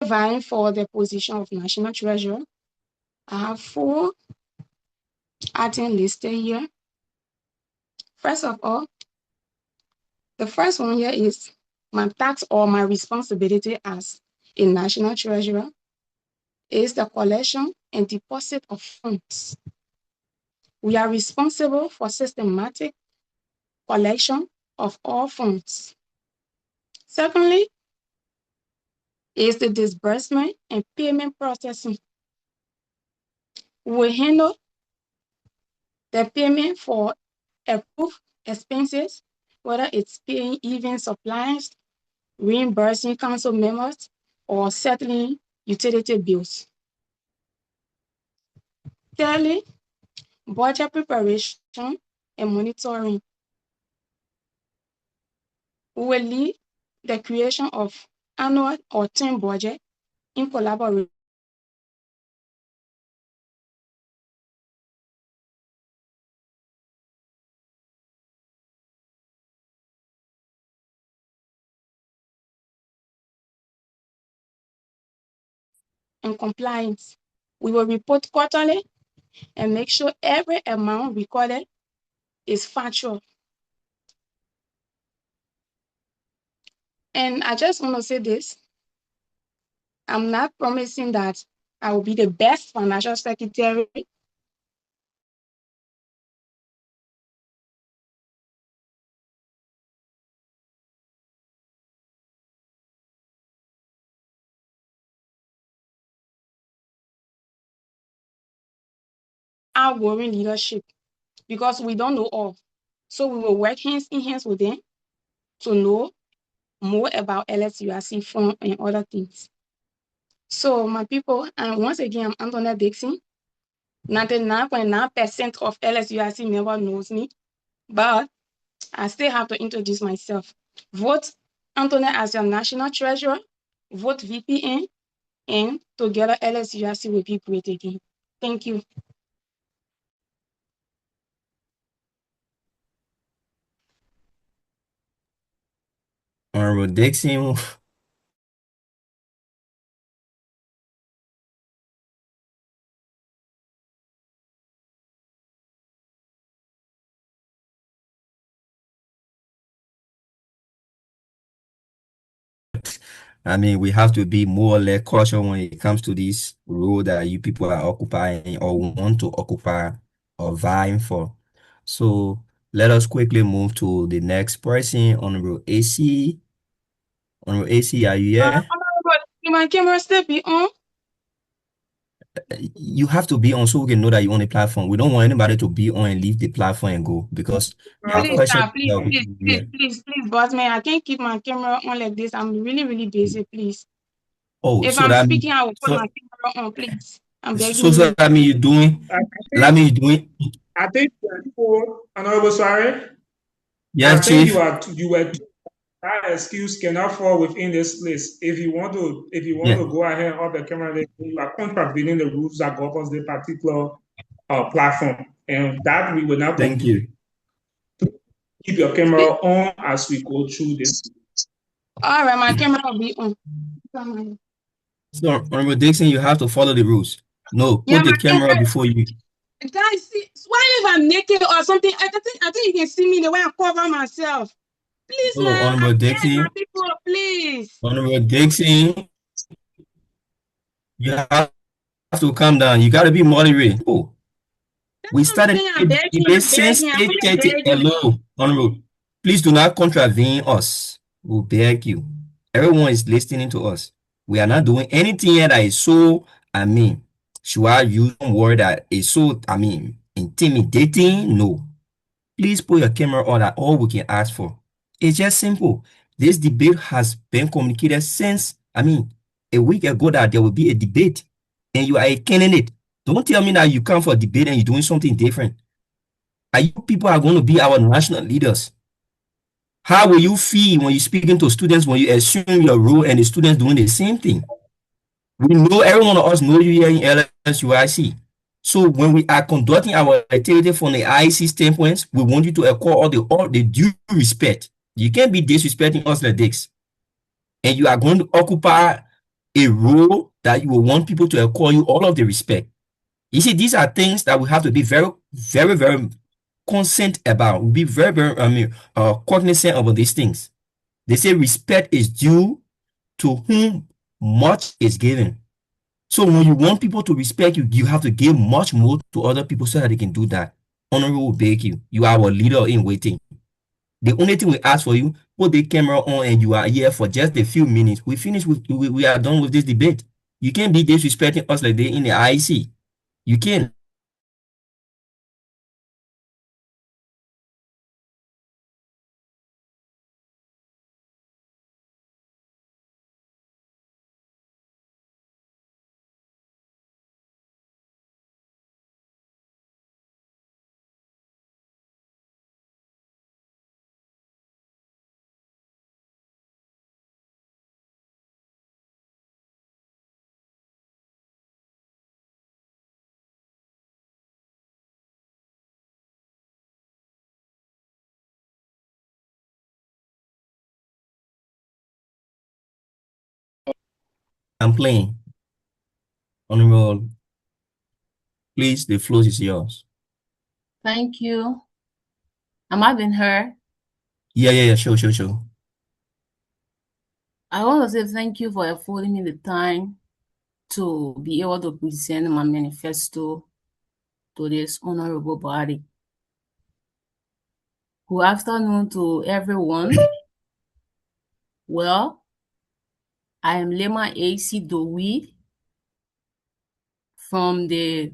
Vying for the position of National Treasurer. I have 4 items listed here. First of all, the first one here is my task or my responsibility as a National Treasurer is the collection and deposit of funds. We are responsible for systematic collection of all funds. Secondly, is the disbursement and payment processing. We handle the payment for approved expenses, whether it's paying event suppliers, reimbursing council members, or settling utility bills. Thirdly, budget preparation and monitoring. We will lead the creation of annual or term budget in collaboration and compliance. We will report quarterly and make sure every amount recorded is factual. And I just want to say this. I'm not promising that I will be the best financial secretary. Outgoing leadership, because we don't know all. So we will work hands in hands with them to know more about LSURC fund and other things. So my people, and once again, I'm Antoinette Dixon. 99.9% of LSURC members knows me, but I still have to introduce myself. Vote Antoinette as your national treasurer, vote VPN, and together LSURC will be great again. Thank you. Honorable Dixon. I mean, we have to be more or less cautious when it comes to this role that you people are occupying or want to occupy or vying for. So let us quickly move to the next person, Honorable AC. Honorable AC, are you here? Honorable, my camera still be on? You have to be on so we can know that you're on the platform. We don't want anybody to be on and leave the platform and go because our Please, question sir, please, please, yeah. please, please, please, boss man, I can't keep my camera on like this. I'm really, really busy, please. Oh, If so I'm that means speaking, I will put so my camera on, please. I'm so begging you. that means you're doing I that think means you're doing I think Honorable Sorry. I yes, think Chief. you were that excuse cannot fall within this list. If you want Yeah, to go ahead and off the camera, then you are contravening the rules that governs the particular platform, and that we will not thank permit. you. Keep your camera on as we go through this. All right, my camera will be on. So Honorable Dixon, you have to follow the rules. No, Yeah, put the my camera camera. before you. Guys, see, why if I'm naked or something? I think you can see me the way I cover myself. Please, No, man, I Honorable beg my Dixon, people, please. Honorable Dixon, you have to calm down. You got to be moderate. Oh, That's we what I'm started saying. I'm the begging, debate I'm since begging, I'm really 8:30. begging. Hello, Honorable. Please do not contravene us. We beg you. Everyone is listening to us. We are not doing anything here that is so, should I use one word that is so, intimidating? No. Please put your camera on. That all we can ask for. It's just simple. This debate has been communicated since, a week ago that there will be a debate and you are a candidate. Don't tell me that you come for a debate and you're doing something different. Are you people are going to be our national leaders? How will you feel when you're speaking to students when you assume your role and the students doing the same thing? We know every one of us know you here in LSUIC. So when we are conducting our activity from the IEC standpoint, we want you to accord all the due respect. You can't be disrespecting us like this. And you are going to occupy a role that you will want people to accord you all of the respect. You see, these are things that we have to be very, very, very consent about. We'll be very, very, cognizant about these things. They say respect is due to whom much is given. So when you want people to respect you, you have to give much more to other people so that they can do that. Honorable will beg you. You are our leader in waiting. The only thing we ask for you, put the camera on and you are here for just a few minutes. We are done with this debate. You can't be disrespecting us like they in the IEC. You can't. I'm playing. Honorable, please, the floor is yours. Thank you. Am I being heard? Yeah, sure. I want to say thank you for affording me the time to be able to present my manifesto to this honorable body. Good afternoon to everyone. Well, I am Lema AC Dowi from the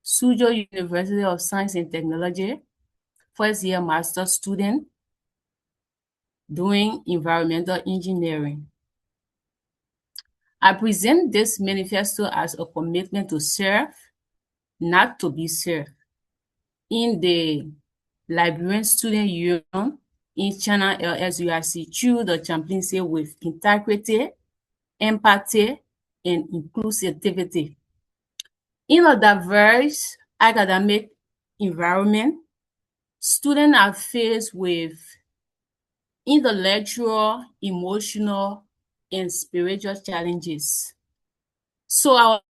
Suzhou University of Science and Technology, first year master student doing environmental engineering. I present this manifesto as a commitment to serve, not to be served. In the Liberian Student Union in China LSUIC through the championship with integrity, empathy, and inclusivity. In a diverse academic environment, students are faced with intellectual, emotional, and spiritual challenges. So our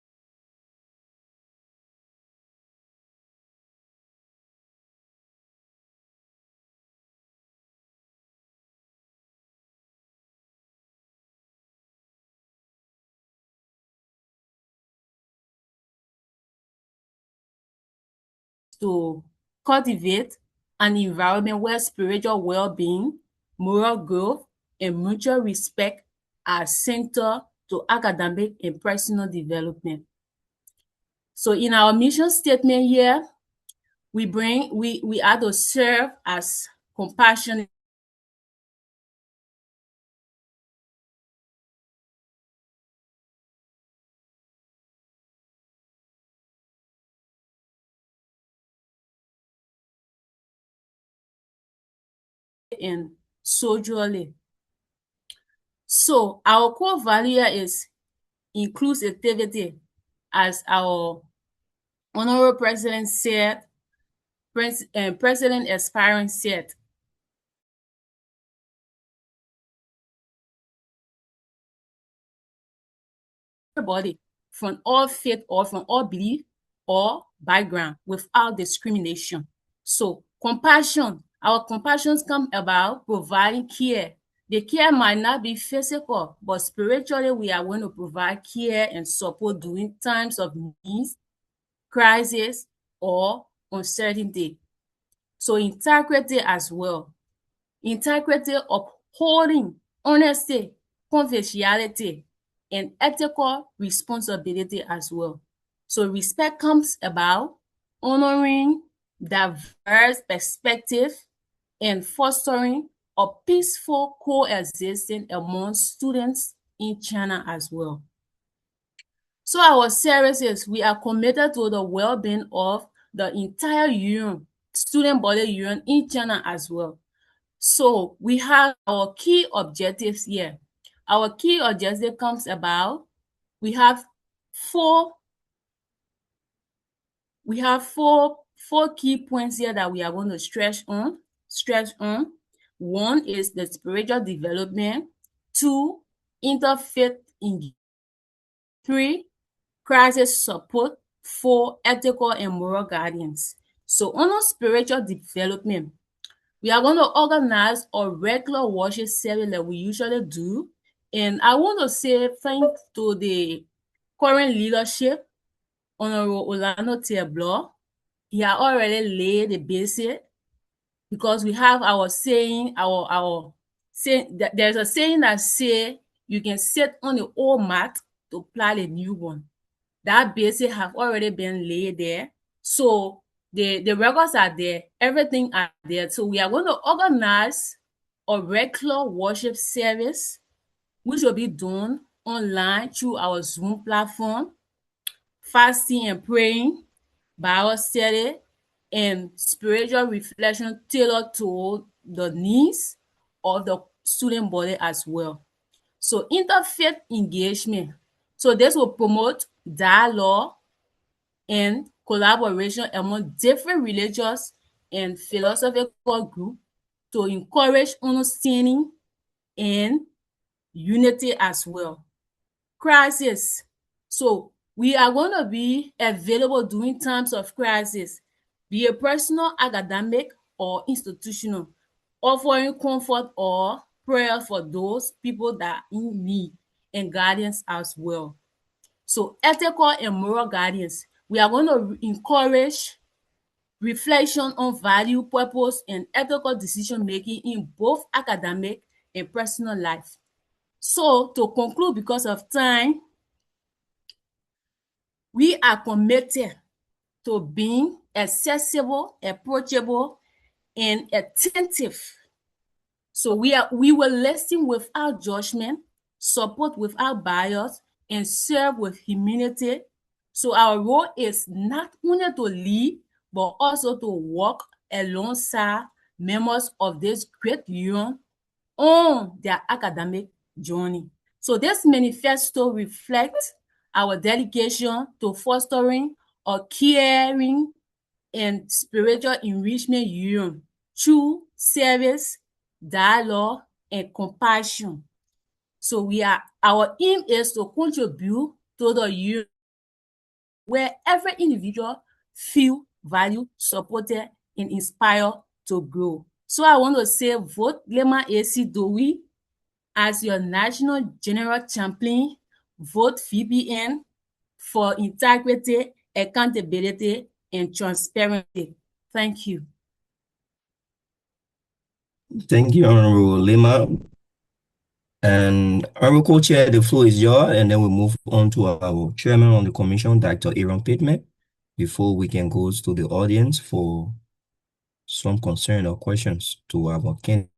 to cultivate an environment where spiritual well-being, moral growth, and mutual respect are central to academic and personal development. So in our mission statement here, we are to serve as compassionate and soldierly. So our core value is inclusivity, as our Honorable President said, President Aspiring said. Everybody from all faith or from all belief or background without discrimination. So compassion, our compassions come about providing care. The care might not be physical, but spiritually we are going to provide care and support during times of needs, crisis, or uncertainty. So integrity as well. Integrity upholding honesty, confidentiality, and ethical responsibility as well. So respect comes about honoring diverse perspective and fostering a peaceful coexistence among students in China as well. So our services, we are committed to the well-being of the entire union, student body union in China as well. So we have our key objectives here. Our key objective comes about, we have four key points here that we are going to stress on. One is the spiritual development. 2, interfaith engagement. 3, crisis support. 4, ethical and moral guidance. So under spiritual development, we are going to organize a regular worship service that we usually do. And I want to say thanks to the current leadership, Honorable Orlando Tieblo. He had already laid the basis, because we have our saying, there's a saying that say you can sit on the old mat to apply the new one. That basis have already been laid there. So the records are there, everything are there. So we are going to organize a regular worship service, which will be done online through our Zoom platform, fasting and praying, Bible study, and spiritual reflection tailored to the needs of the student body as well. So interfaith engagement. So this will promote dialogue and collaboration among different religious and philosophical groups to encourage understanding and unity as well. Crisis. So we are going to be available during times of crisis, be it personal, academic, or institutional, offering comfort or prayer for those people that are in need and guidance as well. So ethical and moral guidance. We are going to encourage reflection on value, purpose, and ethical decision making in both academic and personal life. So to conclude, because of time, we are committed to being accessible, approachable, and attentive. So we will listen without judgment, support without bias, and serve with humility. So our role is not only to lead, but also to work alongside members of this great union on their academic journey. So this manifesto reflects our dedication to fostering a caring and spiritual enrichment union through service, dialogue, and compassion. So our aim is to contribute to the union where every individual feel valued, supported, and inspired to grow. So I want to say, vote Lema AC Dowie as your national general champion. Vote VBN for integrity, accountability, and transparency. Thank you. Thank you, Honorable Lima. And Honorable Co-Chair, the floor is yours, and then we move on to our Chairman on the Commission, Dr. Aaron Pittman, before we can go to the audience for some concern or questions to our candidate.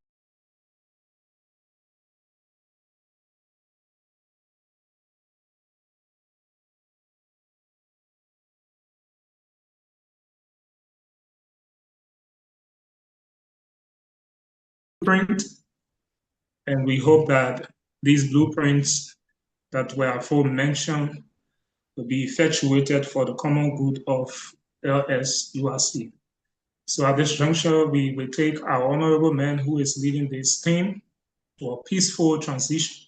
Blueprint, and we hope that these blueprints that were aforementioned will be effectuated for the common good of LSURC. So at this juncture, we will take our honorable man who is leading this team to a peaceful transition.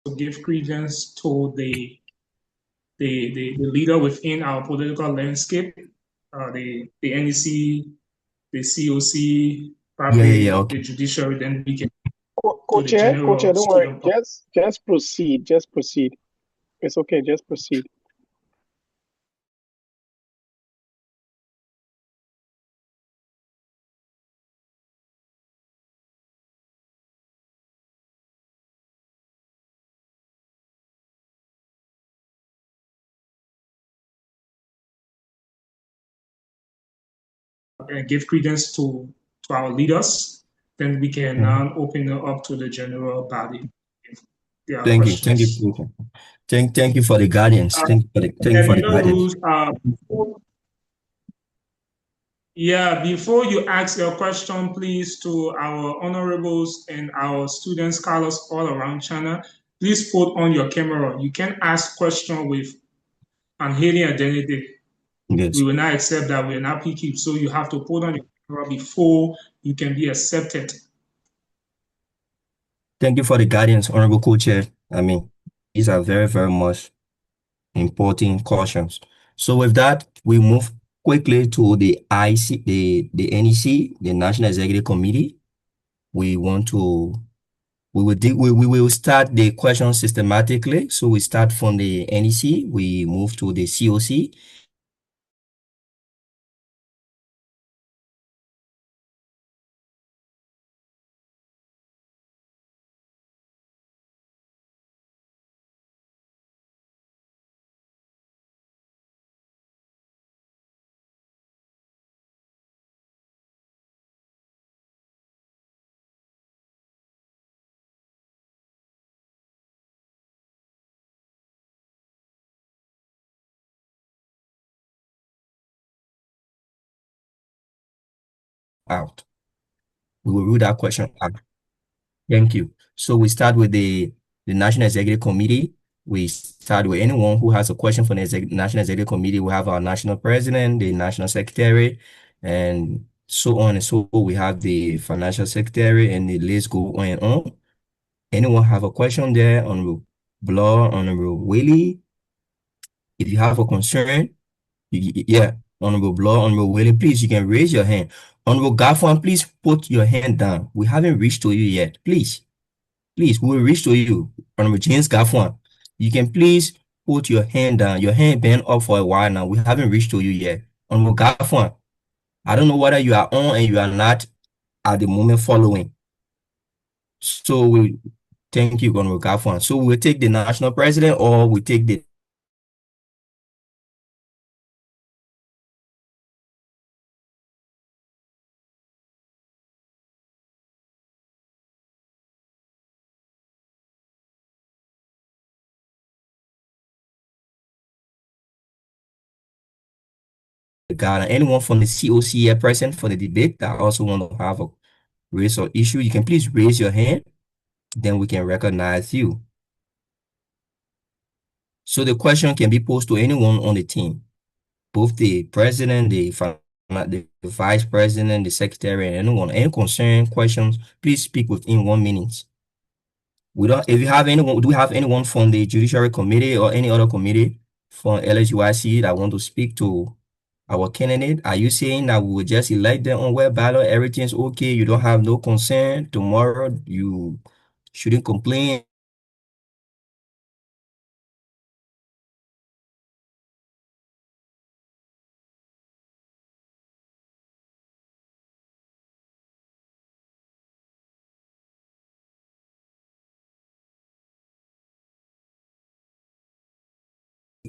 To give credence to the leader within our political landscape, the NEC, the COC, probably Yeah, okay. the judiciary, then we can Co-chair, general don't worry. student population. Just proceed. Just proceed. It's okay. Just proceed. Give credence to our leaders, then we can now open it up to the general body. If there are Thank you. questions. Thank you for the guidance. Thank you for the guidance. Yeah, before you ask your question, please, to our honorables and our student scholars all around China, please put on your camera. You can ask question with an alien identity. Yes. We will not accept that. We will not pick you. So you have to put on your camera before you can be accepted. Thank you for the guidance, Honorable Co-Chair. I mean, these are very, very much important cautions. So with that, we move quickly to the IC, the NEC, the National Executive Committee. We will start the questions systematically. So we start from the NEC, we move to the COC. Out. We will rule that question out. Thank you. So we start with the National Executive Committee. We start with anyone who has a question for the National Executive Committee. We have our National President, the National Secretary, and so on and so forth. We have the Financial Secretary, and the list go on and on. Anyone have a question there? Honorable Bloor, Honorable Willie? If you have a concern, yeah, Honorable Bloor, Honorable Willie, please, you can raise your hand. Honorable Gaffwan, please put your hand down. We haven't reached to you yet. Please, we will reach to you. Honorable James Gaffwan, you can please put your hand down. Your hand been up for a while now. We haven't reached to you yet. Honorable Gaffwan, I don't know whether you are on and you are not at the moment following. So we thank you, Honorable Gaffwan. So we'll take the national president or we take the Ghana. Anyone from the COC here present for the debate that also want to have a raise or issue, you can please raise your hand, then we can recognize you. So the question can be posed to anyone on the team, both the president, the vice president, the secretary, and anyone. Any concern, questions, please speak within 1 minute. If you have anyone, do we have anyone from the Judiciary Committee or any other committee from LSUIC that want to speak to our candidate? Are you saying that we will just elect them on web ballot? Everything's okay. You don't have no concern. Tomorrow you shouldn't complain.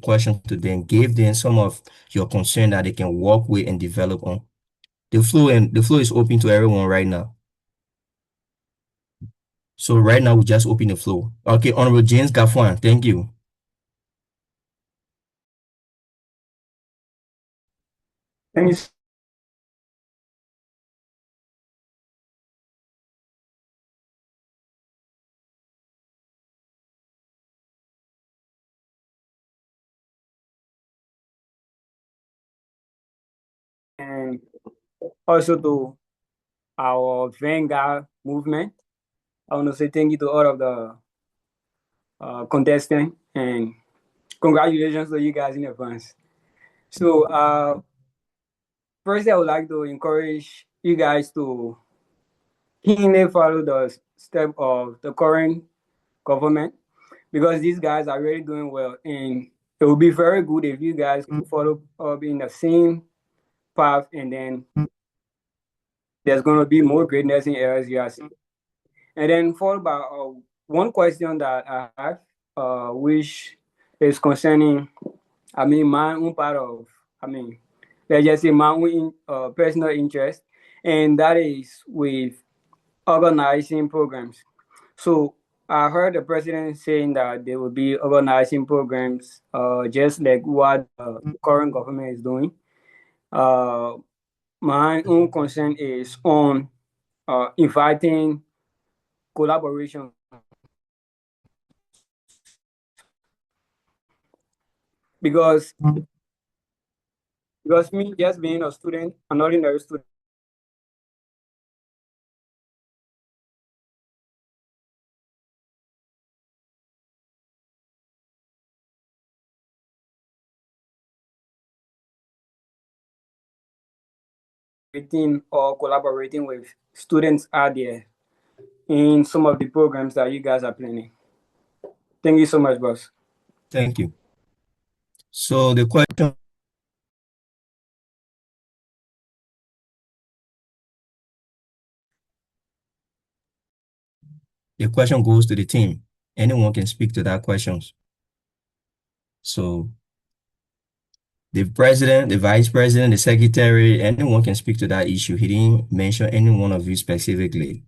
Question to them, give them some of your concern that they can work with and develop on. The floor is open to everyone right now. So right now we just open the floor. Okay, Honorable James Gaffwan, thank you. Thank you. And also to our Vanguard movement. I want to say thank you to all of the contestants and congratulations to you guys in advance. So, first, I would like to encourage you guys to keenly follow the step of the current government because these guys are really doing well, and it would be very good if you guys could follow up in the same path, and then there's going to be more greatness in areas you are seeing. And then followed by one question that I have, which is concerning, my own part of, let's just say my own personal interest, and that is with organizing programs. So I heard the president saying that they will be organizing programs, just like what the current government is doing. My own concern is on inviting collaboration because me just being a student, an ordinary student, meeting or collaborating with students out there in some of the programs that you guys are planning. Thank you so much, boss. Thank you. So the question goes to the team. Anyone can speak to that questions. So the president, the vice president, the secretary, anyone can speak to that issue. He didn't mention any one of you specifically.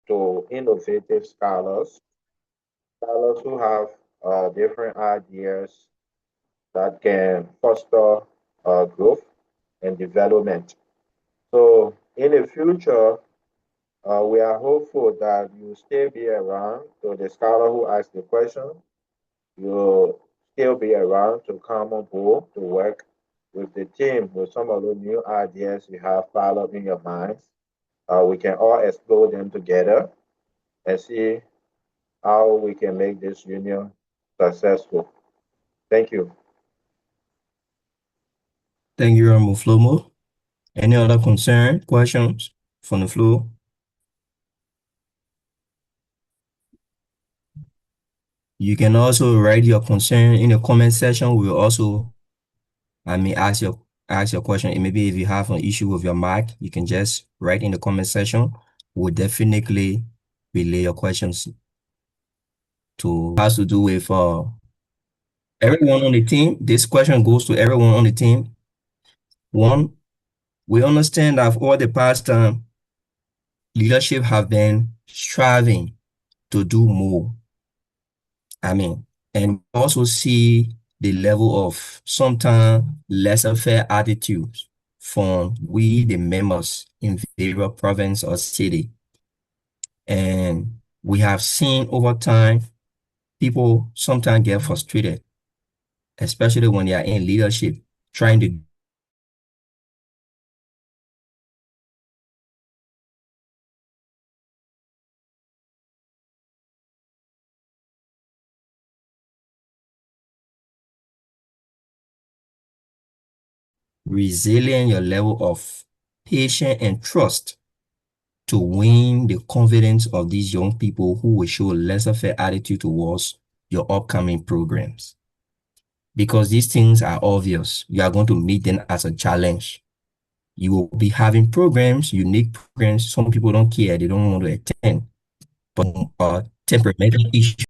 To innovative scholars who have different ideas that can foster growth and development. So in the future, we are hopeful that you still be around. So the scholar who asked the question, you'll still be around to come on board to work with the team with some of the new ideas you have piled up in your minds. We can all explore them together and see how we can make this union successful. Thank you. Thank you, Honorable Flomo. Any other concern, questions from the floor? You can also write your concern in the comment section. We'll also, ask your question. And maybe if you have an issue with your mic, you can just write in the comment section. We'll definitely relay your questions to has to do with everyone on the team. This question goes to everyone on the team. One, we understand that over the past time, leadership have been striving to do more. And also see the level of sometimes laissez-faire attitudes from we, the members in various province or city. And we have seen over time, people sometimes get frustrated, especially when they are in leadership, trying to resilient your level of patience and trust to win the confidence of these young people who will show a laissez-faire attitude towards your upcoming programs. Because these things are obvious. You are going to meet them as a challenge. You will be having programs, unique programs. Some people don't care, they don't want to attend. But temperamental issues